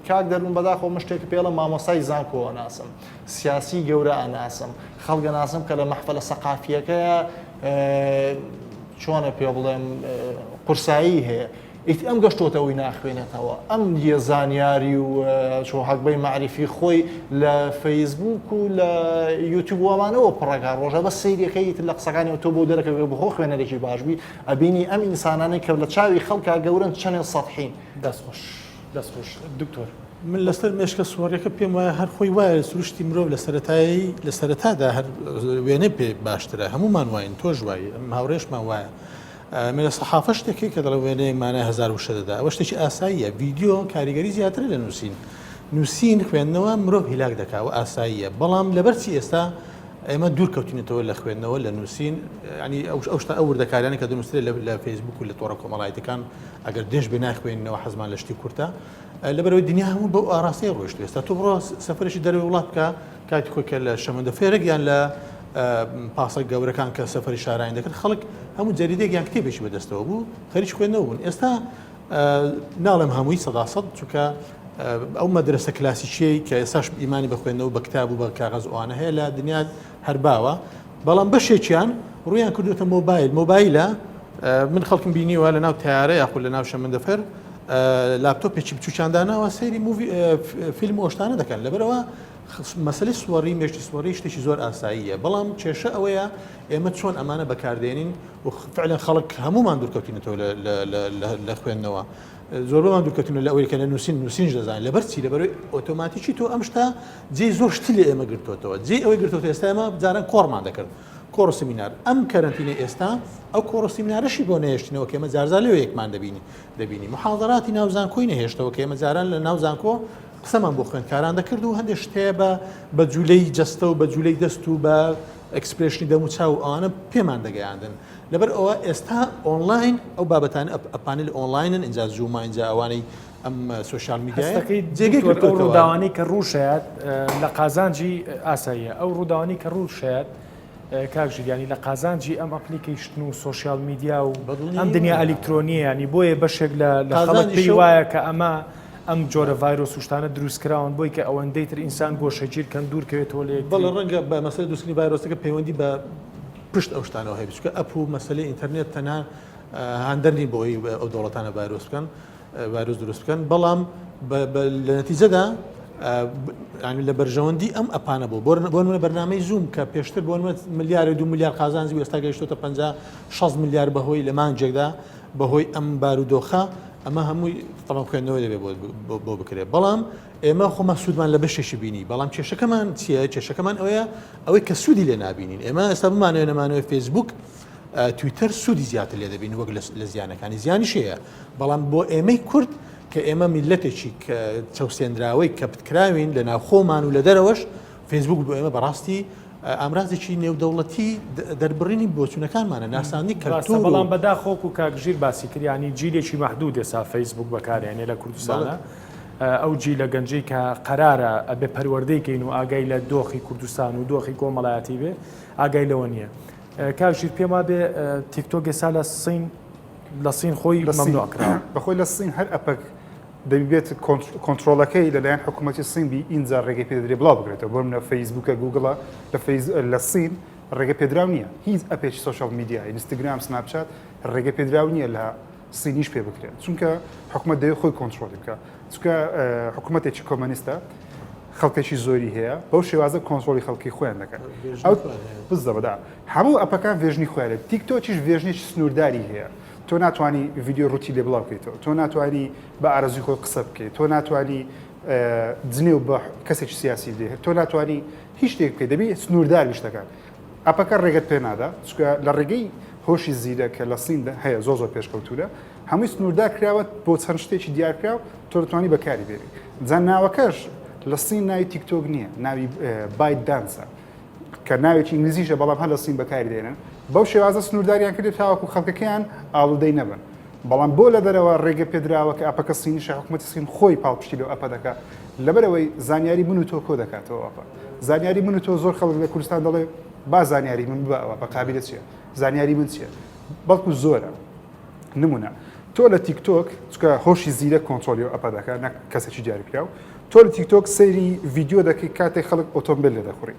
کاک دەرون بەداخۆ مشتێک پێڵە مامۆسای زانکۆ ئەناسم سیاسی گەورە ئەناسم خەڵگە ناسم کە لە مەحفەلە سەقافیەکەیە چۆنە پێ بڵێم قورسایی هەیە ئیت ئەم گەشتۆتەوەی ناخوێنێتەوە ئەم دیە زانیاری و چۆ حەقبەی معریفی خۆی لە فەیسبوک و لە یوتیوب وامانەوە پڕەکە ڕۆژە بە سەیرەکەیت لە قسەکانی تۆ بۆ دەرەکەوێ بخۆ خوێنەرێکی باشبی ئەبینی ئەم ئینسانانەی کە لە چاوی خەڵکا گەورن چەنێ سەدحین دەستخۆش دکتۆر من لەسەر مێشکە سوۆریەکە پێم وایە هەر خۆی وایە سروشتی مرۆڤ لە سەرەتادا هەر وێنە پێ باشترە هەمومان واین تۆش وایە ئەم هاوڕێشمان وایە من لە سەحافە شتێکی کە دەڵە وێنەیەکمانە 1600 ئەوە شتێکی ئاساییە ڤیدیۆ کاریگەری زیاتر لە نووسین خوێندنەوە مرۆڤ هیلاک دەکاوە ئاساییە بەڵام لەبەرچی ئێستا ئێمە دوور کەوتینێتەوە لە خوێندنەوە لە نووسین ینی ئەو شتا ئەو وردەکارانی کە دەنووسێت لە فەیسبوک و لە تۆڕە کۆمەڵایەتەکان ئەگەر دێش بێ ناخوێنینەوە حەزمان لە شتی کورتە لەبەرەوەی دنیا هەموو بەو ئاراستەی ڕۆیشت ئێستا تۆ بڕۆ سەفەرێکی دەروی وڵات بکە کاتی خۆی کە لە شەمەندە فێرەک یان لە پاسە گەورەکان کە سەفەری شارانی دەکرد خەڵک هەموو جەریدێک یان کتێبێکی بەدەستەوە بوو خەریک خوێندنەوە بوون ئێستا ناڵێم هەمووی 100% چونکە ئەو مەدرسە کلاسیکیەی کە ئێساش ئیمانی بە خوێندنەوە بە کتاب و بە کاغەز ئەوانە هەیە لە دنیا هەر باوە بەڵام بەشێکیان ڕویان کردوتە مۆبایلە من خەڵکم بینیوە لە ناو تیارە یاخود لە ناو شەمەندەفەر لاپتۆپێکی بچووچاندانەوە سەیری فیلم ئۆشتانە دەکەن لەبەرەوە مەسەلەی سواری مێشتی سواری شتێکی زۆر ئاساییە بەڵام کێشە ئەوەیە ئێمە چۆن ئەمانە بەکاردێنین و فعلا خەڵک هەمومان دوورکەوتینەوە لە خوێندنەوە زۆربەمان دوورکەوتین لە ئەوەی کە لە نووسینش دەزانین لەبەرچی لەبەرەوەی ئۆتۆماتیکی تۆ ئەم شتا جێ زۆر شتی لە ئێمە گرتوتەوە جێ ئەوەی گرتوتە ئێستا ئێمە جاران کۆڕمان دەکرد کۆڕ سمینار ئەم کەرەنتینە ئێستا ئەو کۆڕ سمینارەشی بۆ نەهێشتنەوە کە ئێمە جارجار لەوە یەکمان دەبینی محاضەراتی ناوزانکۆی نەهێشتەوە کە ئێمە جاران لە ناوزانکۆ قسەمان بۆ خوێندکاران دەکرد و هەندێک شتەیە بە جوولەی جەستە و بە جوولەی دەست و بە ئەکسپرێشنی دەم و چاو ئەوانە پێمان دەگەیاندن لەبەر ئەوە ئێستا ئۆنلاین ئەو بابەتانە ئەپانل ئۆنلاینن ئینجا زووما ئینجا ئەوانەی ئەم سوۆشیال میدیای جێگەی ڕووداوانی کە ڕووشەیە لە قازانجی ئاساییە ئەو ڕووداوانی کە ڕووشەیە کاکژیانی لە قازانجی ئەم ئەپلیکیشن و سوۆشیال میدیا و ئەم دنیا ئەلکترۆنیە ینی بۆیە بەشێک لە خەڵک پێی وایە کە ئەمە ئەم جۆرە ڤایرۆس وشتانە دروستکراون بۆی کە ئەوەندەی تر ئینسان گۆشەگیر کەن دوورکەوێتەوە لێ بەڵێ ڕەنگە بە مەسەلەی دروستکردنی ڤایرۆسەکە پەیوەندی بە پشت ئەو شتانەوە هەیە بچکە ئەپ و مەسەلەی ئینتەرنێت تەنها هاندەرنی بۆی ئەو دەوڵەتانە ڤایرۆس بکەن ڤایرۆس دروست بکەن بەڵام لە نەتیجەدا لە بەرژەوەندی ئەم ئەپانە بۆ منە بەرنامەی زووم کە پێشتر بۆ ملیار 2 میلیار قازانجی ئێستا گەیشتۆتە 50-60 میلیار بەهۆی لە مانگێکدا بەهۆی ئەم بارودۆخە ئەمە هەمووی تەمام خوێندنەوەی دەبێت بۆ بکرێت بەڵام ئێمە خۆمان سوودمان لە بەشێکی بینی بەڵام کێشەکەمان چییە کێشەکەمان ئەوەی کە سوودی لێ نابینین ئێمە ئێستا بمانەوێ نەمانەوەی فیسبوک تویتەر سوودی زیاتر لێ دەبین وەک لە زیانەکانی زیانی شەیە بەڵام بۆ ئێمەی کورد کە ئێمە میلەتێکی چەوسێنراوەی کە پتکراوین لە ناو خۆمان و لە دەرەوەش فیسبوک بۆ ئێمە بەڕاستی ئامرازێکی نێودەوڵەتی دەربڕینی بۆچوونەکانمانە ناسانی کەلتور بەڵام بەداخۆک و کاکژیر باسی کردیانی جیلێکی مەحدود ئێستا فەیسبوک بەکارێنێ لە کوردستانە ئەو جی لە گەنجەی کە قەرارە ئەبێ پەروەردەیکەین و ئاگای لە دۆخی کوردستان و دۆخی کۆمەڵایەتی بێ ئاگای لەوە نییە کاکژیر پێما بێ تیکتۆک ئێستا لە سین خۆی مەمنوعکرا بەخۆی لە سین هەر ئەپەک دەبێت کۆنتترۆلەکەی لەلایەن حکوومەتی سین بی ئینجا ڕێگەی پێ دەدرێت بڵاو بکرێتەوە بۆ منە فەیسبوکە گوگڵە لە سین ڕێگە پێدراو نییە هیچ ئەپێکی سوۆشال میدیا ئینستاگرام سناپچات ڕێگە پێدراو نییە لە سینیش پێ بکرێت چونکە حکوومەت دەوێت خۆی کۆنتترۆلی بکە چونکە حکوومەتێکی کۆمەنیستە خەڵکێکی زۆری هەیە بەو شێوازە کۆنتترۆلی خەڵکی خۆیان دەکەن ئەو بزدەبدا هەموو ئەپەکان وێژنی خوارێت تیکتۆکیش وێژنێکی سنوورداری هەیە تۆ ناتوانانی ڤیددیو ڕوتی لێ بڵاو بکەیتەوە تۆ ناتوانانی بە ئارەزوی خۆی قسە بکەیت تۆ ناتوانانی جنێ و بە کەسێکی سیاسی دێت تۆ ناتوانانی هیچ شتێک بکەیت دەبێت سنووردار شتەکان ئەپەکە ڕێگەت پێ نادا چکە لە ڕێگەی هۆشی زیرە کە لە سین هەیە زۆ زۆر پێشکەوتورە هەمووی سنووردار کراوە بۆ چەند شتێکی دیارکراوە تۆ دەتوانانی بەکاری بێری جان ناوەکەش لە سین ناوی تیکتۆک نییە ناوی بایت دانسە کە ناوێکی ئینگلیزیشە بەڵام هەر لە سین بەکاری دێنن بەو شێوازە سنوورداریان کردێت تاوەکو خەڵکەکەیان ئاڵودەی نەبن بەڵام بۆ لە دەرەوە ڕێگە پێدراوە کە ئەپەکە سینیشە حکوومەتی سین خۆی پاڵپشتی لەو ئەپە دەکات لەبەرەوەی زانیاری من و تۆ کۆ دەکاتەوە ئەپە زانیاری من و تۆ زۆر خەڵک لە کوردستان دەڵێ با زانیاری من بەوە بە قابلە چییە زانیاری من چییە بەڵکو زۆرە نمونە تۆ لە تیکتۆک چکە هۆشی زیرە کۆنتترۆلی و ئەپە دەکات نە کەسێکی دیاریکراوە تۆ لە تیکتۆک سەیری ڤیددیو دەکەی کاتێک خەڵک ئۆتۆمبیل لێ دەخوڕی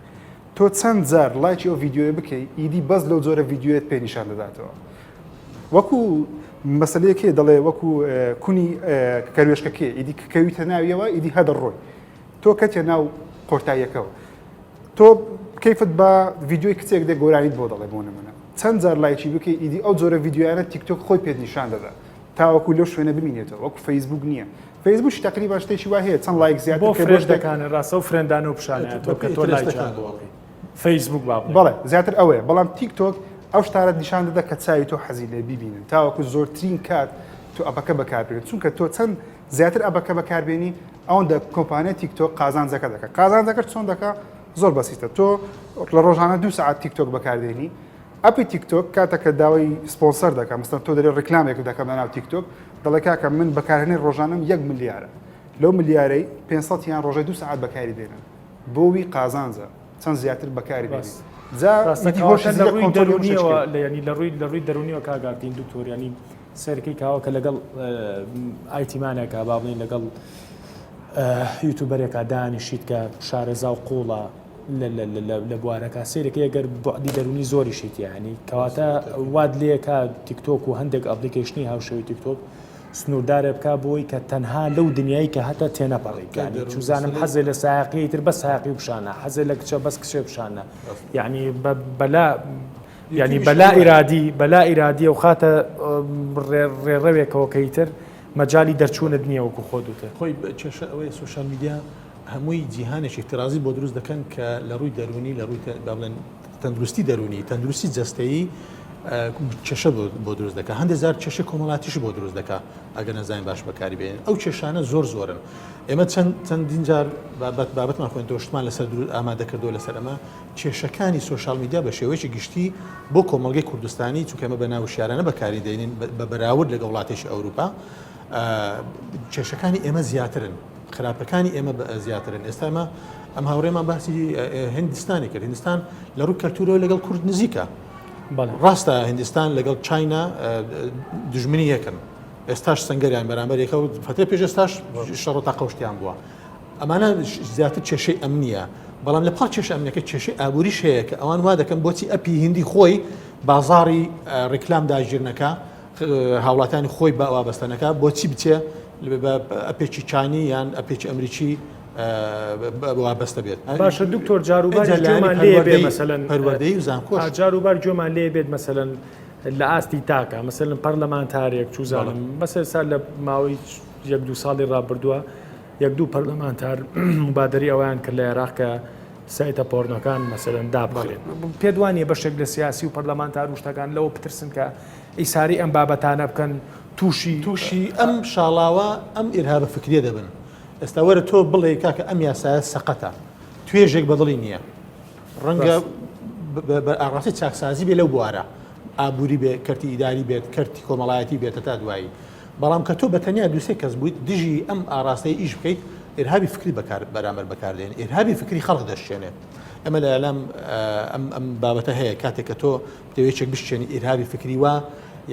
تۆ چەند جار لایکی ئەو ڤیددیوە بکەی ئیدی بەس لەو جۆرە ڤیددیوێت پێ نیشان دەداتەوە وەکو مەسلەیەکێ دەڵێ وەکو کونی کەروێشکەکێ ئیدی کەویتە ناویەوە ئیدی هەدەڕۆی تۆ کەتێ ناو قۆرتاییەکەەوە تۆ کەیفت بە ڤیددیۆی کچێک دێ گۆرانیت بۆ دەڵێ بۆ نمونە چەند جار لایکی بکەی ئیدی ئەو جۆرە ڤیددیویانە تیکتۆک خۆی پێت نیشان دەدا تاوەکو لەو شوێنە ببینێتەوە وەکو فەیسبوک نییە فەیسبوک تقریبا شتێکی وا هەیە چەند لایک زیاتر بۆ فرێش دەکانە ڕاستە و فرێندانە و پیشانە تۆ لایک فەیسبوک بەڵێ زیاتر ئەوەیە بەڵام تیکتۆک ئەو شتارە نیشان دەدا کە چاوی تۆ حەزی لێ ببینن تاوەکو زۆرترین کات تۆ ئەپەکە بەکاربێنیت چونکە تۆ چەند زیاتر ئەپەکە بەکاربێنی ئەوەندە کۆمپانیای تیکتۆک قازانجەکە دەکات قازانجەکە چۆن دەکات زۆر بەسیتە تۆ لە ڕۆژانە 2 ساعت تیکتۆک بەکاردێنی ئەپی تیکتۆک کاتەکە داوای سپۆنسەر دەکەم مستن تۆ دەرێ ڕێکلامێک دەکەم لەناو تیکتۆک دەڵێ کاکە من بەکارهێنەی ڕۆژانم 1 ملیارە لەو ملیارەی 500 یان ڕۆژەی 2 ساعت بەکاری دێنن بۆوی قازانجە چەند زیاتر بەکاری بێنی ینی لە ڕووی دەرونیەوە کاگاتین دکتۆر ینی سەرکەی کاوە کە لەگەڵ ئایتیمانێکە با بڵین لەگەڵ یوتوبەرێکە دانیشیت کە شارەزا و قوڵە لە بوارەکە سیرێکی ئەگەر بەعدی دەرونی زۆریشیت یعنی کەواتە واد لێکە تیکتۆک و هەندێک ئەپلیکیشنی هاوشەوی تیکتۆک سنووردارە بکە بۆی کە تەنها لەو دنیایی کە هەتا تێنەپەڕیکانی چوزانم حەزێ لە ساقی تر بە ساقی بشانە حەزێ لە کچە بەس کچێ بشانە یعنی بەلا ئیرادی و خاتە ڕێڕەوێکەوەکەیتر مەجای دەرچوونت نییە وەکو خۆ دوتە خۆی کێشە ئەوەی سوشال میدیا هەمووی جیهانێکی احترازی بۆ دروست دەکەن کە لە ڕووی دەرونی لە ڕووی بڵێن تەندروستی دەرونی تەندروستی جەستەیی کێشە بۆ دروست دەکە هەندێک زار کێشە کۆمەڵاتیش بۆ دروست دەکە ئەگەر نەزانین باش بەکاری بێنن ئەو کێشانە زۆرن ئێمە چەندین جار بابەتمان خۆین دۆشتمان لەسەر ئامادەکردەوە لەسەر ئەمە کێشەکانی سوشال میدیا بە شێوەیەکی گشتی بۆ کۆمەڵگەی کوردستانی چونکە ئەمە بە ناوشیارانە بەکاری دێنین بە بەراورد لەگە وڵاتێکی ئەوروپا کێشەکانی ئێمە زیاترن خراپەکانی ئێمە زیاترن ئێستا ئەمە ئەم هاوڕێمان باسی هندستانی کرد هندستان لە ڕوو کەلتورەوە لەگەڵ کورد نزیکە ڕاستە هندستان لەگەڵ چاینا دژمنی یەکن ئێستاش سنگەریان بەرامبەر یەکە و فترە پێش ئێستاش شەڕ تا قەوشتیان بووە ئەمانە زیاتر کێشەی ئەمنیە بەڵام لە پاڵ کێشە ئەمنیەکە کێشەی ئابووریش هەیە کە ئەوان وا دەکەن بۆچی ئەپی هندی خۆی بازاڕی ڕیکلام داگیرنەکە هاوڵاتانی خۆی بە وابەستەنەکە بۆچی بچێ ئەپێکی چانی یان ئەپێکی ئەمریکی وابەستە بێت باشە دکتۆر جاروبار جۆمان لێ بێ مەسەلەن پەروەردەی و زانکۆش جاروبار جۆمان لێ بێت مەسەلەن لە ئاستی تاکە مەسەلەن پەرلەمانتارێک چوزانم بەسەر سال لە ماوەی 1-2 ساڵی ڕابردووە 1-2 پەرلەمانتار مبادری ئەویان کرد لە عێراق کە سایتە پۆرنەکان مەسەلەن دابڕێن پێدوانیە بەشێک لە سیاسی و پەرلەمانتار و شتەکان لەوە بترسن کە ئیساری ئەم بابەتانە بکەن تووشی ئەم شاڵاوە ئەم ئیرهابە فکریە دەبن ئێستا وەرە تۆ بڵێ کاکە ئەم یاسایە سەقەتە توێژێک بەدڵی نییە ڕەنگە ئاڕاستی چاکسازی بێ لەو بوارە ئابووری بێ کەرتی ئیداری بێت کەرتی کۆمەڵایەتی بێتە تا دوایی بەڵام کە تۆ بەتەنیا دووسێ کەس بوویت دژی ئەم ئاراستەی ئیش بکەیت ئێرهابی فکری بەرامبەر بەکاردێن ئێرهابی فکری خەڵک دەشێنێت ئەمە لە ئەلام ئەم بابەتە هەیە کاتێک کە تۆ دەوێتێک بشێنی ئێرهابی فکری وە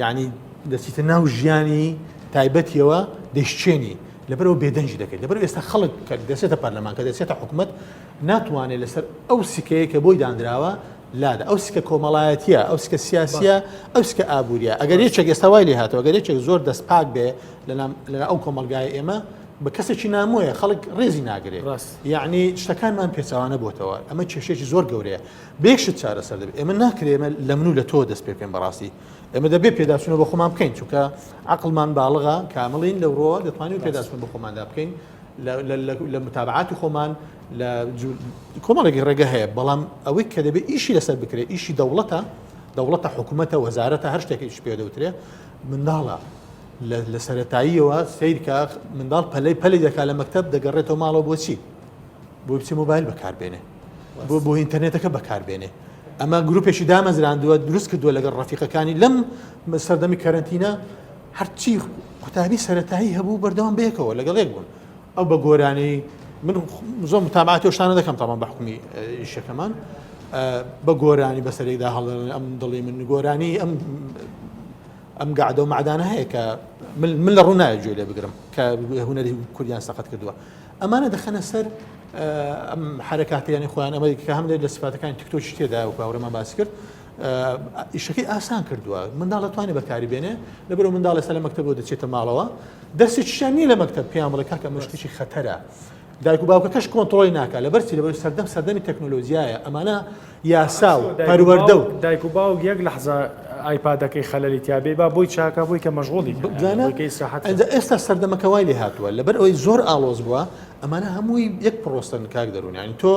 یعنی دەچیتە ناو ژیانی تایبەتیەوە دەشتێنی لەبەرەوە بێدەنجی دەکەیت لەبەر ئێستا خەڵک کە دەسێتە پەرلەمان کە دەسێتە حکوومەت ناتوانێت لەسەر ئەو سکەیە کە بۆی دانراوە لادا ئەو سکە کۆمەڵایەتیە ئەو سکە سیاسیە ئەو سکە ئابوووریە ئەگەر یەکێک ئێستا وای لێ هاتەوە ئەگەر یەکێک زۆر دەستپاک بێ لە ئەو کۆمەلگای ئێمە بە کەسێکی نامۆیە خەڵک ڕێزی ناگرێت یعنی شتەکانمان پێچوانە بۆتەوە ئەمە کێشێکی زۆر گەورەیە بێکشت چارەسەر دەبێت ئێمە ناکرێمە لە من و لە تۆ دەست پێ بکەین بەڕاستی ئێمە دەبێت پێداچونەوە بە خۆمان بکەین چونکە عقلمان باڵغا کامڵین لەوڕۆ دەتوانین پێداچون بە خۆماندا بکەین لە متابعاتی خۆمان لە کۆمەڵێکی ڕێگە هەیە بەڵام ئەوەی کە دەبێت ئیشی لەسەر بکرێت ئیشی دەوڵەتە حکوومەتە وەزارەتە هەر شتێکیش پێ دەوترێ منداڵە لە سەرەتاییەوە سیرکە منداڵ پەلەی دەکات لە مەکتەب دەگەڕێتەوە ماڵەوە بۆچی بۆ بچی مۆبایل بەکاربێنێ بۆ ئینتەرنێتەکە بەکاربێنێ ئەمە گروپێکی دامەزراندووە دروست کردووە لەگەڵ ڕەفیقەکانی لەم سەردەمی کەرەنتینە هەرچی قوتابی سەرەتایی هەبوو بەردەوام بەیەکەوە لەگەڵ یەک بوون ئەو بە گۆرانی من زۆر متابعاتی شتانە دەکەم تامان بە حکومی ئیشەکەمان بە گۆرانی بەسەرێکدا هەڵدەن ئەم دڵی من گۆرانی ئەم گعدە و معدانە هەیە کە من لە ڕوونایە گوێ لێ بگرم کە هونەری کوردیان سەقەت کردووە ئەمانە دەخەنە سەر ئەم حرەکاتیانی خۆیان ئەمە کە هەم لە سفاتەکانی تیکتۆکی تێدا و باوەڕێمان باسی کرد ئیشەکەی ئاسان کردووە منداڵ دەتوانێت بەکاری بێنێ لەبەرەوە منداڵ ئێستا لە مەکتەبەوە دەچێتە ماڵەوە دەستێکیشیان نییە لە مەکتەب پێیان بڵێ کاکە ئەمە شتێکی خەتەرە دایک و باوکەکەش کۆنتڕۆلی ناکات لەبەرچی لەبەر سەردەمی تەکنۆلۆژیایە ئەمانە یاسا و پەروەردە و دایک و باوک یەک لەحظە ئایپادەکەی خەلەلی تیابێ با بۆی چاکە بۆی کە مەشغوڵی ئێستا سەردەمەکە وای لێ هاتووە لەبەر ئەوەی زۆر ئاڵۆز بووە ئەمانە هەمووی یەک پرۆستن کاک دەرونی ینی تۆ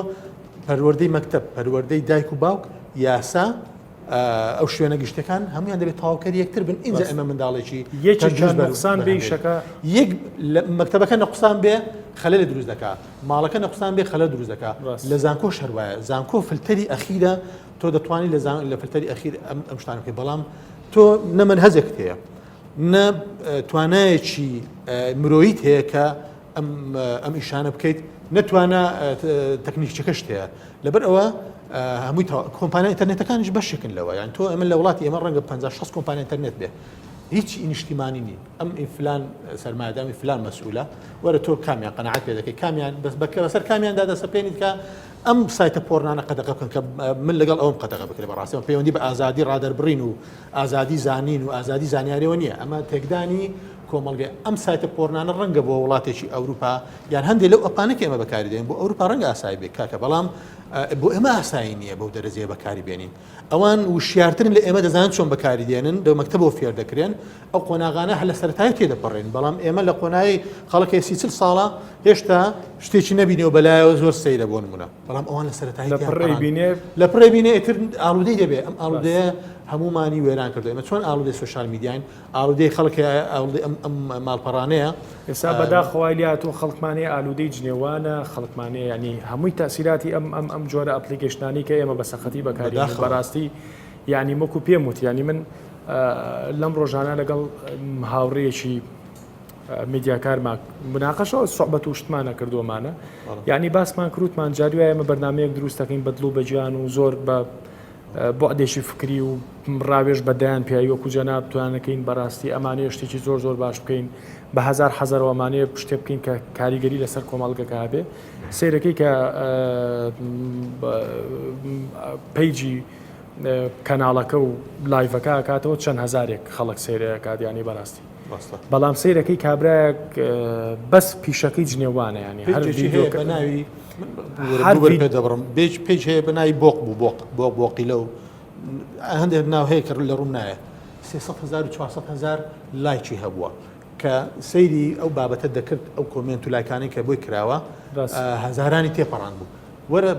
پەروەردەی مەکتەب پەروەردەی دایک و باوک یاسا ئەو شوێنە گشتەکان هەمویان دەبێت تاواکەری یەکتر بن اینجا ئەمە منداڵێکی نقصان بێ شەکە یەک مەکتەبەکە نەقصان بێ خەلە لە دروست دەکات ماڵەکە نەقصان بێ خەلە دروست دەکات لە زانکۆ شەروایە زانکۆ فلتەری ئەخیرە تۆ دەتوانانی لە فلتەری ئەخیر ئەم شتانە بکەی بەڵام تۆ نەمەن هەزێکت هەیە نە توانایەکی مرۆییت هەیە کە ئەم ئیشانە بکەیت نەتوانە تەکنیکچەکەشت هەیە لەبەر ئەوە هەمووی کۆمپانیای ئینتەرنێتەکانیش بەشێکن لەوە یان تۆ ئەمە لە وڵاتی ئێمە ڕەنگە 50-60 کۆمپانیای ئینتەرنێت بێ هیچ نیشتیمانی نین ئەم ئینفلان سەرمایه‌داری فلان مەسئولە وەرە تۆ کامیان قەناعەت پێ دەکەی کامیان بەسەر کامیاندا دەسەپێنیت کە ئەم سایتە پۆرنانە قەدەغە بکەن کە من لەگەڵ ئەوم قەدەغە بکرێت بەڕاستی پەیوەندی بە ئازادی ڕادەربڕین و ئازادی زانین و ئازادی زانیاریەوە نییە ئەمە تێکدانی کۆمەڵگەی ئەم سایتە پۆرنانە ڕەنگە بۆ وڵاتێکی ئەوروپا یان هەندێک لەو ئەپانە کە ئێمە بەکاری دێن بۆ ئەوروپا ڕەنگە ئاسایی بێت کاکە بەڵام بۆ ئێمە ئاسایی نییە بەو دەرەجەیە بەکاری بێنین ئەوان وشیارترن لە ئێمە دەزانن چۆن بەکاری دێنن لە مەکتەبەوە فێر دەکرێن ئەو قۆناغانە هەر لە سەرەتای تێدەپەڕێن بەڵام ئێمە لە قۆنایی خەڵکی 30 ساڵە هێشتا شتێکی نەبینەوە بەلایەوە زۆر سەیرە بۆ نمونە بەڵام ئەوان لە سەرەتایی لە پڕێ بینێ ئیتر ئاڵودەی دەبێت ئەم ئاڵودەیە هەمومانی وێران کردو ئێمە چۆن ئاڵودەی سوشال میدیاین ئاڵودەی خەڵکی ئەم ماڵپەڕانەیە ئێستا بەداخەوای لاتۆ خەڵکمانەیە ئالوودەی جنێوانە خەڵکمانەیە ینی هەمووی تاسیراتی ئەم جۆرە ئەپلیکیشنانی کە ئێمە بە سەخەتی بەکاری بەڕاستی ینی مەکو پێم وت ینی من لەم ڕۆژانە لەگەڵ هاوڕێیەکی میدیاکارمان مناقەشەوە سوحبەت و شتمانە کردومانە یعنی باسمان کروتمان جاروایە ئێمە بەرنامەیەک دروست دەکەین بەدڵ و بەجیان و زۆر بە بۆعدێکی فکری و ڕاوێژ بەدایان پیاوی وەکو جەناب توانەکەین بەڕاستی ئەمانەیە شتێکی زۆر زۆر باش بکەین بە هزار حەزەرەوەمانەیە شتێ بکەین کە کاریگەری لەسەر کۆمەڵگەکە هەبێ سیرەکەی کە پیجی کەناڵەکە و لایڤەکە کاتەوە چەند هەزارێک خەڵک سێرەیە کادیانی بەڕاستی بەڵام سیرەکەی کابراەک بەس پیشەکەی جنێوانە ینی هەر ناوی دەبڕم پێیج هەیە بەناوی بۆق بوو بۆق بۆقی لەو هەندێک ناو هەیە کە لە ڕوون نایە 300,000 و 400,000 لایکی هەبووە کە سەیری ئەو بابەتە دەکرد ئەو کۆمنت و لایکانی کە بۆی کراوە هەزارانی تێپەڕان بوو وەرە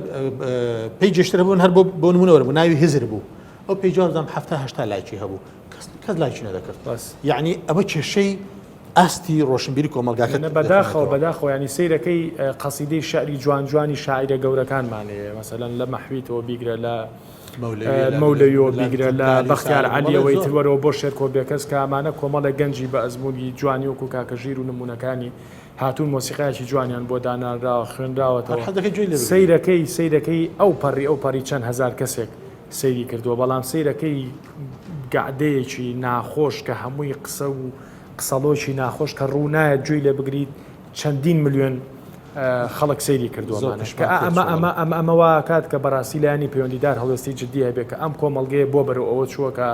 پێیجشترە بوون هەر بۆ نمونەوە بوو ناوی هزر بوو ئەو پێیجارزانم 70-80 لایکی هەبوو کەس لایکی نەدەکرد یعنی ئەمە کێشەی ئاستی ڕۆشنبیری کۆمەلگاکە بەداخەوە ینی سیرەکەی قەسیدەی شعری جوان-جوانی شاعیرە گەورەکانمانەیە مەسەلەن لە مەحویتەوە بیگرە لە مەولەیەوە بیگرە لە بەختیار عەلیەوەی تروەرەوە بۆ شێرکۆبێ کەس کە ئەمانە کۆمەڵە گەنجی بە ئەزمموی جوانی وەکو کاکەژیر و نمونونەکانی هاتوون مۆسیقایکی جوانیان بۆ دانانراوە خوێنراوەتەوە سیرەکەی ئەو پەڕی چەند هزار کەسێک سەیری کردووە بەڵام سیرەکەی گعدەیەکی ناخۆش کە هەمووی قسە و قسەڵۆکی ناخۆش کە ڕوونایە گوێی لێ بگریت چەندین ملیۆن خەڵک سەیری کردووەمانە زۆر کە ئەمەوە کات کە بەڕاستی لایانی پەیوەندیدار هەڵوێستی جددی هەبێت کە ئەم کۆمەڵگەیە بۆ بەرەو ئەوە چووەکە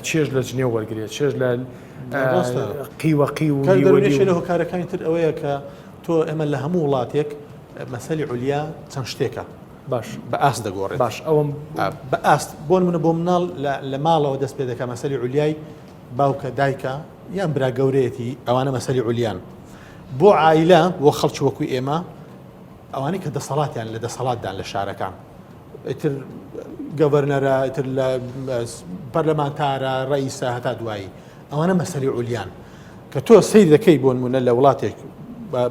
چێژ لە جنێ وەرگێت چێژ لە قیوەقی و لە هۆکارەکانی تر ئەوەیە کە تۆ ئێمە لە هەموو وڵاتێک مەسەلی عولیا چەند شتێکە باش بە ئاست دەگۆڕێت باش ئەوم بە ئاست بۆن منە بۆ مناڵ لە ماڵەوە دەست پێ دەکە مەسەلی عولیای باوکە دایکە یان برا گەورەیەتی ئەوانە مەسەلی عولیان بۆ عائیلە بۆ خەڵکی وەکوی ئێمە ئەوانەی کە دەسەڵاتیان لە دەسەڵاتدان لە شارەکان ئیتر گەڤەرنەرە ئیتر لە پەرلەمانتارە ڕئیسە هەتا دوایی ئەوانە مەسەلی عولیان کە تۆ سەیر دەکەی بۆ نمونە لە وڵاتێک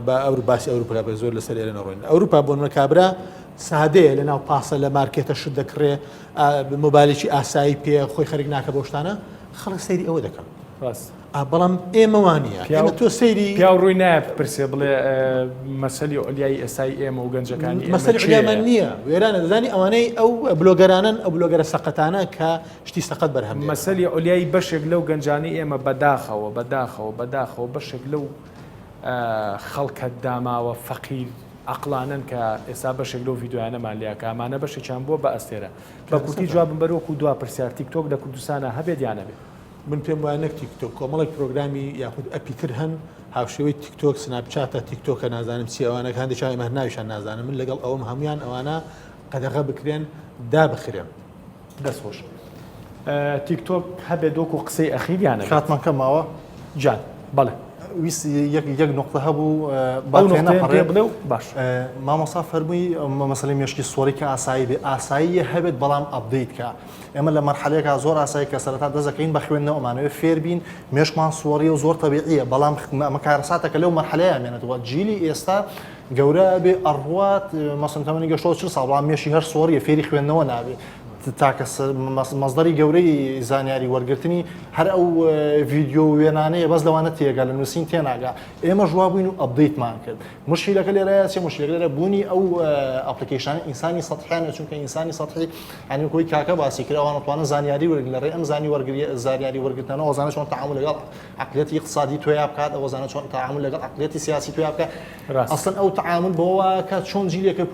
بە ئەوروپا باسی ئەوروپا بە زۆر لەسەر ئێرە نەڕۆین ئەوروپا بۆ نمونە کابرا سادەیە لە ناو پاسە لە مارکێتە شت دەکڕێ مۆبایلێکی ئاسایی پێ خۆی خەریک ناکە بۆ شتانە خەڵک سەیری ئەوە دەکەن بەڵام ئێمە وانە ئێمە تۆ سەیری پیا ڕووی نایە پرسێ بڵێ مەسەلی ئۆلیای ئێسای ئێمە و گەنجەکانی مەسەلی عولیامان نییە وێرانە دەزانی ئەوانەی ئەو بلۆگەرانن ئەو بلۆگەرە سەقەتانە کە شتی سەقەت بەرهەم مەسەلی ئۆلیای بەشێک لەو گەنجانی ئێمە بەداخەوە بەشێک لەو خەڵکە داماوە فەقیر عقلانن کە ئێستا بەشێک لەو ڤیددیویانەمان لێکە ئەمانە بەشێکیان بۆ بە ئەستێرە بە کورتی جوابم بەرەوەکو دوا پرسیار تیکتۆک لە کوردستانە هەبێت یان نەبێت من پێم وایە نەک تیکتۆک کۆمەڵێک پرۆگرامی یاخود ئەپیتر هەن هاوشێوەی تیکتۆک سناپچاتە تیکتۆکە نازانم چی ئەوانە هەندێکیان ئێمە ناویشان نازانم من لەگەڵ ئەوم هەمویان ئەوانە قەدەغە بکرێن دابخرێن دەستخۆش تیکتۆک هەبێت دۆک و قسەی ئەخیریانە کاتمان کەماوە جان بەڵێ ویستی یەک نقطە هەبوو بڵێ و باش مامۆستا فەرمووی مەسەلەی مێشکی سوۆری کە ئاسایی بێ ئاسایی هەبێت بەڵام ئەپدەیت کە ئێمە لە مەرحەلەیەکە زۆر ئاسایی کە سەرەتا دەزەکەین بە خوێندنەوە ئەمانەوێت فێربین مێشمان سوۆری و زۆر تەبیعیە بەڵام ئەمە کارەساتەکە لەو مەرحەلەیە مێنێتەوە جیلی ئێستا گەورە بێ ئەڕوات مەسەن تەمەنی گەشتەوە 40 ساڵ بەڵام مێشی هەر سوۆریە فێری خوێندنەوە نابێت تاکە مەزدەری گەورەی زانیاری وەرگرتنی هەر ئەو ڤیددیۆ وێنانەیە بەس لەوانە تێگە لە نووسین تێناگا ئێمە ژوا بووین و ئەپدەیتمان کرد مشکلەکە لێرەیە چێ مشکلەکە لێرە بوونی ئەو ئەپلیکیشنە ئینسانی سەطحیانە چونکە ئینسانی سەطحی هەنی کۆی کاکە باسی کرد ئەوانە توانە زانیاری وەرگن لەڕێ ئەم زانیاری وەرگرتنەوە ئەوزانە چۆن تەعامل لەگەڵ عقلێتی اقتصادی تۆیا بکات ئەوزانە چۆن تەعامل لەگەڵ عقلێتی سیاسی تۆیا بکات ئەسڵەن ئەو تەعامل بەوە کە چۆن جیلێکە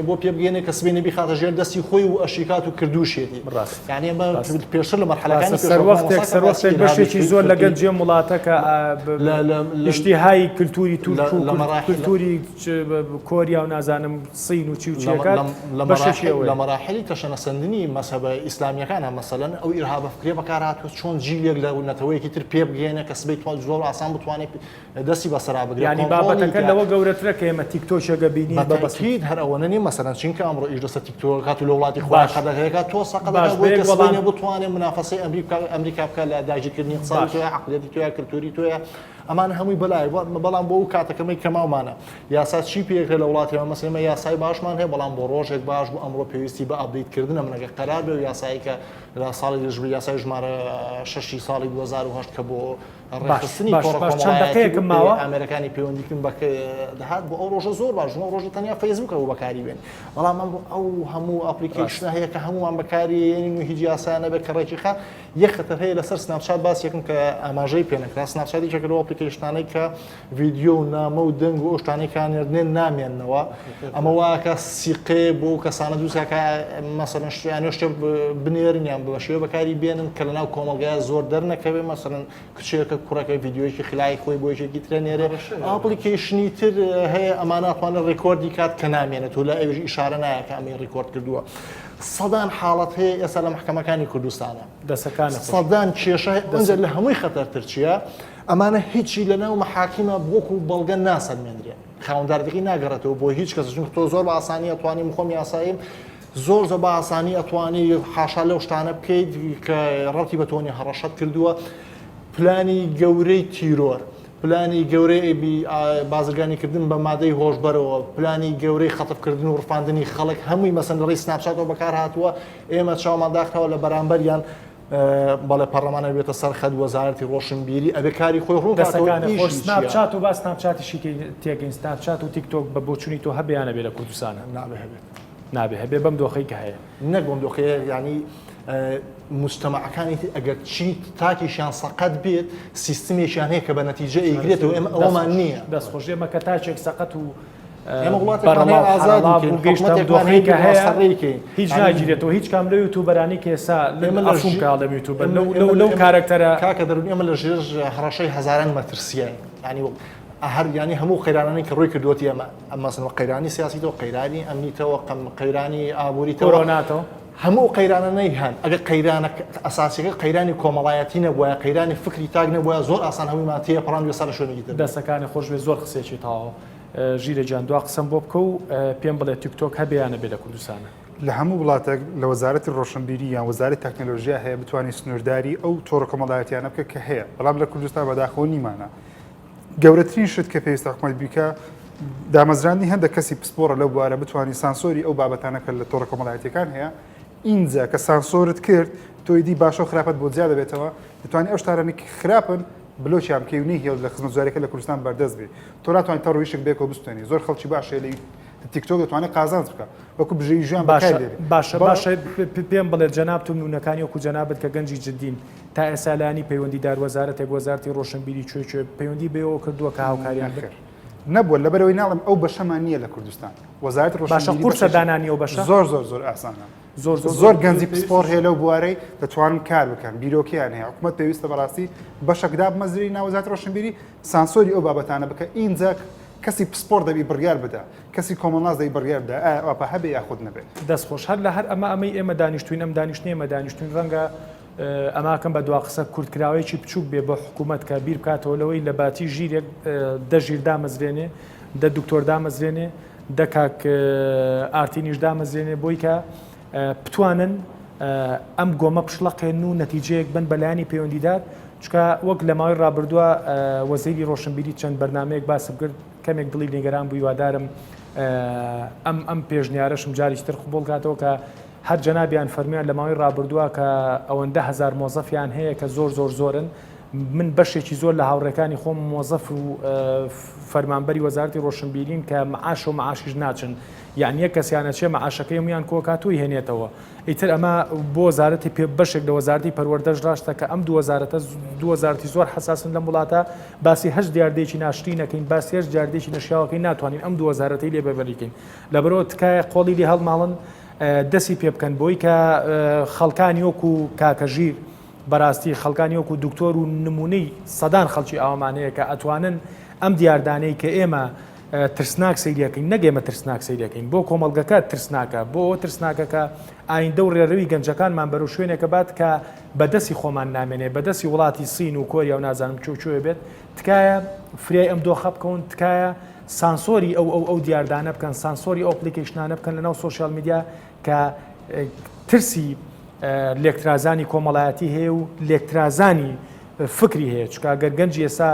بۆ پێ بگەێنێ کە سبەی نەبی خاتە ژێر دەستی خۆی و ئەشیکات و کردوشێتی یعنی ئەمە پێشتر لە مەرحەلەکانی سەروەختێک بەشێکی زۆر لەگەڵ جێ وڵاتەکە نیشتیهای کللتوری تورک و کللتوری کۆریا و نازانم سین و چی و چیەکە لە مەراحلی تەشەنەسەندنی مەسەبە ئیسلامیەکانە مەسەلەن ئەو ئیرهابە فکرێ بەکارهاتوە چۆن جیلێک لە نەتەوەیەکی تر پێ بگەێنە کە سبەی توان زۆر ئاسان بتوانێت دەستی بەسەرا بگرێت ینی بابەتەکە لەوە گەورەترە کە ئێمە تیکتۆکێکە بینی بەبەستیت هەر ئەوەنە نی مەسەلەن چینکە ئەمڕۆ ئیش دەستە تیکتۆکات و لە وڵاتی خۆشەکە تۆ سەقەت بۆی بتوانێت منافەسەی ئەمریکا بکە لە داگیرکردنی اقتصادی تۆیە عقلێتی تۆیە کللتوری تۆیە ئەمان هەمووی بەلای بەڵام بۆ ئەو کاتەکەمەی کەماومانە یاسا چی پێکرێت لە وڵاتیەوە مەسلمە یاسای باشمان هەیە بەڵام بۆ ڕۆژێک باش بوو ئەمڕۆ پێویستی بە ئەپدەیتکردنە منەکە قەرار بێ و یاسایی کە لە ساڵی دژبی یاسای ژمارە 6 ساڵی 2008 کە بۆ ڕێخستنی چەندەقەیەکم ماوە ئەمریکانی پەیوەندیکردن بە دەهات بۆ ئەو ڕۆژە زۆر باش ژنە ڕۆژە تەنیا فەیسبووکە و بەکاری بێن بەڵام ئەو هەموو ئەپلیکیشنە هەیە کە هەمومان بەکاری و هیچ یاسایانە بێت کە ڕێکی خات یەک خەتەر هەیە لەسەر سناپچات باس یەکم کە ئاماژەی پێنەکرا سناپچاتی چەکەوە ئەپلیکیشنانەی کە ڤیددیۆ و نامە و دەنگ و ئەو شتانەی نێن نامێننەوە ئەمە وایە سیقێ بۆ کەسانە دووسەکە مەسەلەن شتیانە شتێ بنێرنیان بە شێوە بەکاری بێنن کە لەناو کۆمەلگایە زۆر دەرنەکەوێ مەسەلەن کچێکە کوڕەکە ڤیددیۆیەکی خلای خۆی بۆ یەکێکی ترە نێرێ ئەپلیکیشنی تر هەیە ئەمانە ئەتوانن ڕێکۆردی کات کە نامێنێت و لە ئەوژ ئیشارە نایە کە ئەمەی ڕێکۆرد کردووە سەدان حاڵەت هەیە ئێستا لە محکەمەکانی کوردستانە سەدان کێشە ئەنجە لە هەمووی خەتەرتر چییە ئەمانە هیچی لەناو مەحاکیمە بۆکو بەڵگە ناسەلمێنرێ خاوەنداردەکەی ناگەڕێتەوە بۆ هیچ کەس چونکە تۆ زۆر بە ئاسانی ئەتوانی مخۆم یاساییم زۆر بە ئاسانی ئەتوانی حاشا لەو شتانە بکەیت کە ڕەتی بە تۆنی هەڕەشەت کردووە پلانی گەورەی تیرۆر پلانی گەورەی بازرگانیکردن بە مادەی هۆشبەرەوە پلانی گەورەی خەتفکردن و ڕفاندنی خەڵک هەمووی مەسەن ڕێی سناپچاتەوە بەکار هاتووە ئێمە چاومان داخەوە لە بەرامبەریان بەڵێ پەرلەمانە بێتە سەر خەد وەزارەتی ڕۆشنبیری ئەبێ کاری خۆی ڕوو سناپچات و با سناپچاتیشی تێگەین سناپچات و تیکتۆک بە بۆچوونی تۆ هەبیانە بێ لە کوردستانە نابێ هەبێت بەم دۆخەی کە هەیە نەک بۆم دۆخەیە ینی مجتمعەکانی ئەگەر چیت تاکیشیان سەقەت بێت سیستمیشیان هەیە کە بە نەتیجە ئیگرێتەوە ئێمە ئەومان نییە دەستخۆش ئێمە کە تاچێک سەقەت و ئێمە وڵاتەکان ئازاد گەیشتم دۆخەیەکە هەیە هیچ ناگیرێتەوە هیچ کام لە یوتوبەرانی کە ئێستا ئەفون کاڵ لە یوتوبەر لەو کارکتەرە کاکە دەرون ئێمە لە ژێر هەڕەشەی هەزاران مەترسیای ینی هەر ینی هەموو قەیرانانی کە ڕووی کردوەتی ئەمە ئەمەسن قەیرانی سیاسیتەوە قەیرانی ئەمنیتەوە قەیرانی ئابووریتەوە کۆرۆناتەوە هەموو قەیرانەی هەن ئەگەر قەیرانە ئەساسیەکە قەیرانی کۆمەڵایەتی نەبووە قەیرانی فکری تاک نەبووە زۆر ئاسان هەموویمان تێپەڕاند وێ سەر شوێنێکی تر دەستەکانی خۆشوێ زۆر قسێکی تاوە ژیرە جان دوا قسەم بۆ بکە و پێم بڵێ تیکتۆک هەبیانە بێ لە کوردستانە لە هەموو وڵاتێک لە وەزارەتی ڕۆشنبیری یان وەزارەتی تەکنۆلۆژیا هەیە بتوانین سنوورداری ئەو تۆڕە کۆمەڵایەتیانە بکە کە هەیە بەڵام لە کوردستان بەداخەوە نیمانە گەورەترین شت کە پێویستە حکوومەت بیکە دامەزراندنی هەندێک کەسی پسپۆرە لەو بوارە بتوانین سانسۆری ئەو بابەتانە کە لە تۆڕە کۆمەڵایەتیەکان هەیە اینجا کە سانسۆرت کرد تۆی دی باشە و خراپەت بۆ زیاد دەبێتەوە دەتوانانی ئەو شتانێکی خراپن بلۆچیان بکەونی هێڵ لە خزمەت گوزاریەکە لە کوردستان بەردەست بێ تۆ ناتوانانی تا ڕۆیشتێک بێکەوە بستێنی زۆر خەڵکی باشە لە تیکتۆک دەتوانێت قازانج بکە وەکو بژێی ژیان باشە پێم بڵێ جەناب تو نمونونەکانی وەکو جەنابەت کە گەنجی جدین تا ئێسالانی پەیوەندیدار وەزارەتێک وەزارەتی ڕۆشنبیری کوێ پەیوەندی بێەوە کردووە کە هاوکاریان کرد نەبووە لەبەرەوەی ناڵم ئەو بەشەمان نییە لە کوردستان وەزارەتی ڕۆشنبیری قورسە دانانی ئەو بەشە زۆر ئاسانە زۆر گەنجی پسپۆر هەیە لەو بوارەی دەتوانن کار بکەن بیرۆکیان هەیە حکوومەت پێویستە بەڕاستی بەشەکدا بمەزری ناوەزارەتی ڕۆشنبیری سانسۆری ئەو بابەتانە بکە ئینجا کەسی پسپۆر دەبی بڕیار بدە کەسی کۆمەڵناز دەبی بڕیار بدە ئاپە هەبێ یاخود نەبێت دەستخۆش هەر لە هەر ئەمەی ئێمە دانیشتوین ئەم دانیشتنی ئێمە دانیشتوین ڕەنگە ئەماکەم بە دوا قسە کورتکراوەیەکی بچووک بێ بە حکوومەت کە بیر بکاتەوە لەوەی لە باتی ژیرێک دە ژیر دامەزرێنێ دە دکتۆر دامەزرێنێ دە کاک ئارتینیش دامەزرێنێ بۆی کە بتوانن ئەم گۆمە پشڵەقێن و نەتیجەیەک بن بەلایانی پەیوەندیدار چکە وەک لە ماوەی ڕابردووە وەزیری ڕۆشنبیری چەند بەرنمەیەک باسم کرد کەمێک دڵی نیگەران بووی وادارم ئەم پێشنیارەشم جارێکی تر قبول کاتەوە کە هەر جەنابیان فەرمیان لە ماوەی ڕابردووە کە ئەوەندە هەزار مۆزەفیان هەیە کە زۆرن من بەشێکی زۆر لە هاوڕێکانی خۆم مۆزەف و فەرمانبەری وەزارەتی ڕۆشنبیرین کە معاش و معاشیش ناچن یعنی یەک کەسیانە چێ معاشەکەی هەمویان کۆکاتووی هێنێتەوە ئیتر ئەمە بۆ وەزارەتی بەشێک لە وەزارەتی پەروەردەش ڕاستە کە ئەم دو وەزارەتی زۆر حساسن لەم وڵاتە باسی هەشت دیاردێکی ناشتی نەکەین باسی هەشت دیاردێکی نەشیاوەکەی ناتوانین ئەم دو وەزارەتی لێ بەبەریکەین لەبەرەوە تکایە قۆڵی لێ هەڵماڵن دەستی پێ بکەن بۆی کە خەڵکانی وەکو کاکەژیر بەڕاستی خەڵکانی وەکو دکتۆر و نمونەی سەدان خەڵکی ئاوامانەیە کە ئەتوانن ئەم دیاردانەی کە ئێمە ترسناک سەیریەکەین نەگەێمە ترسناک سەیریەکەین بۆ کۆمەڵگەکە ترسناکە بۆ ئەوە ترسناکەکە ئایندە و ڕێڕەوی گەنجەکانمان بەرەو شوێنێکە بات کە بەدەستی خۆمان نامێنێ بەدەستی وڵاتی سین و کۆریا و نازانم کوێ بێت تکایە فریای ئەم دۆخە بکەون تکایە سانسۆری ئەو دیاردانە بکەن سانسۆری ئەو ئەپلیکیشنانە بکەن لەناو سۆشیال میدیا کە ترسی لێکترازانی کۆمەڵایەتی هەیە و لێکترازانی فکری هەیە چکە گەر گەنجی ئێستا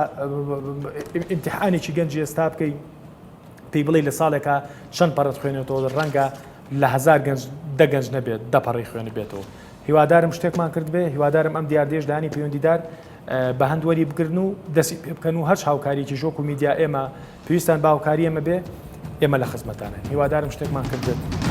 ئیمتیحانێکی گەنجی ئێستا بکەی پێی بڵێ لە ساڵێکە چەند پەڕەت خوێنێتەوە ڕەنگە لە هەزار گەنج دە گەنج نەبێت دە پەڕی خوێنە بێتەوە هیوادارم شتێکمان کرد بێ هیوادارم ئەم دیاردێژدانی پەیوەندیدار بە هەندوەری بگرن و دەستی پێ بکەن و هەر هاوکاریی ژۆک و میدیا ئێمە پێویستان باوکاری ئێمە بێ ئێمە لە خزمەتانە هیوادارم شتێکمان کرد بێت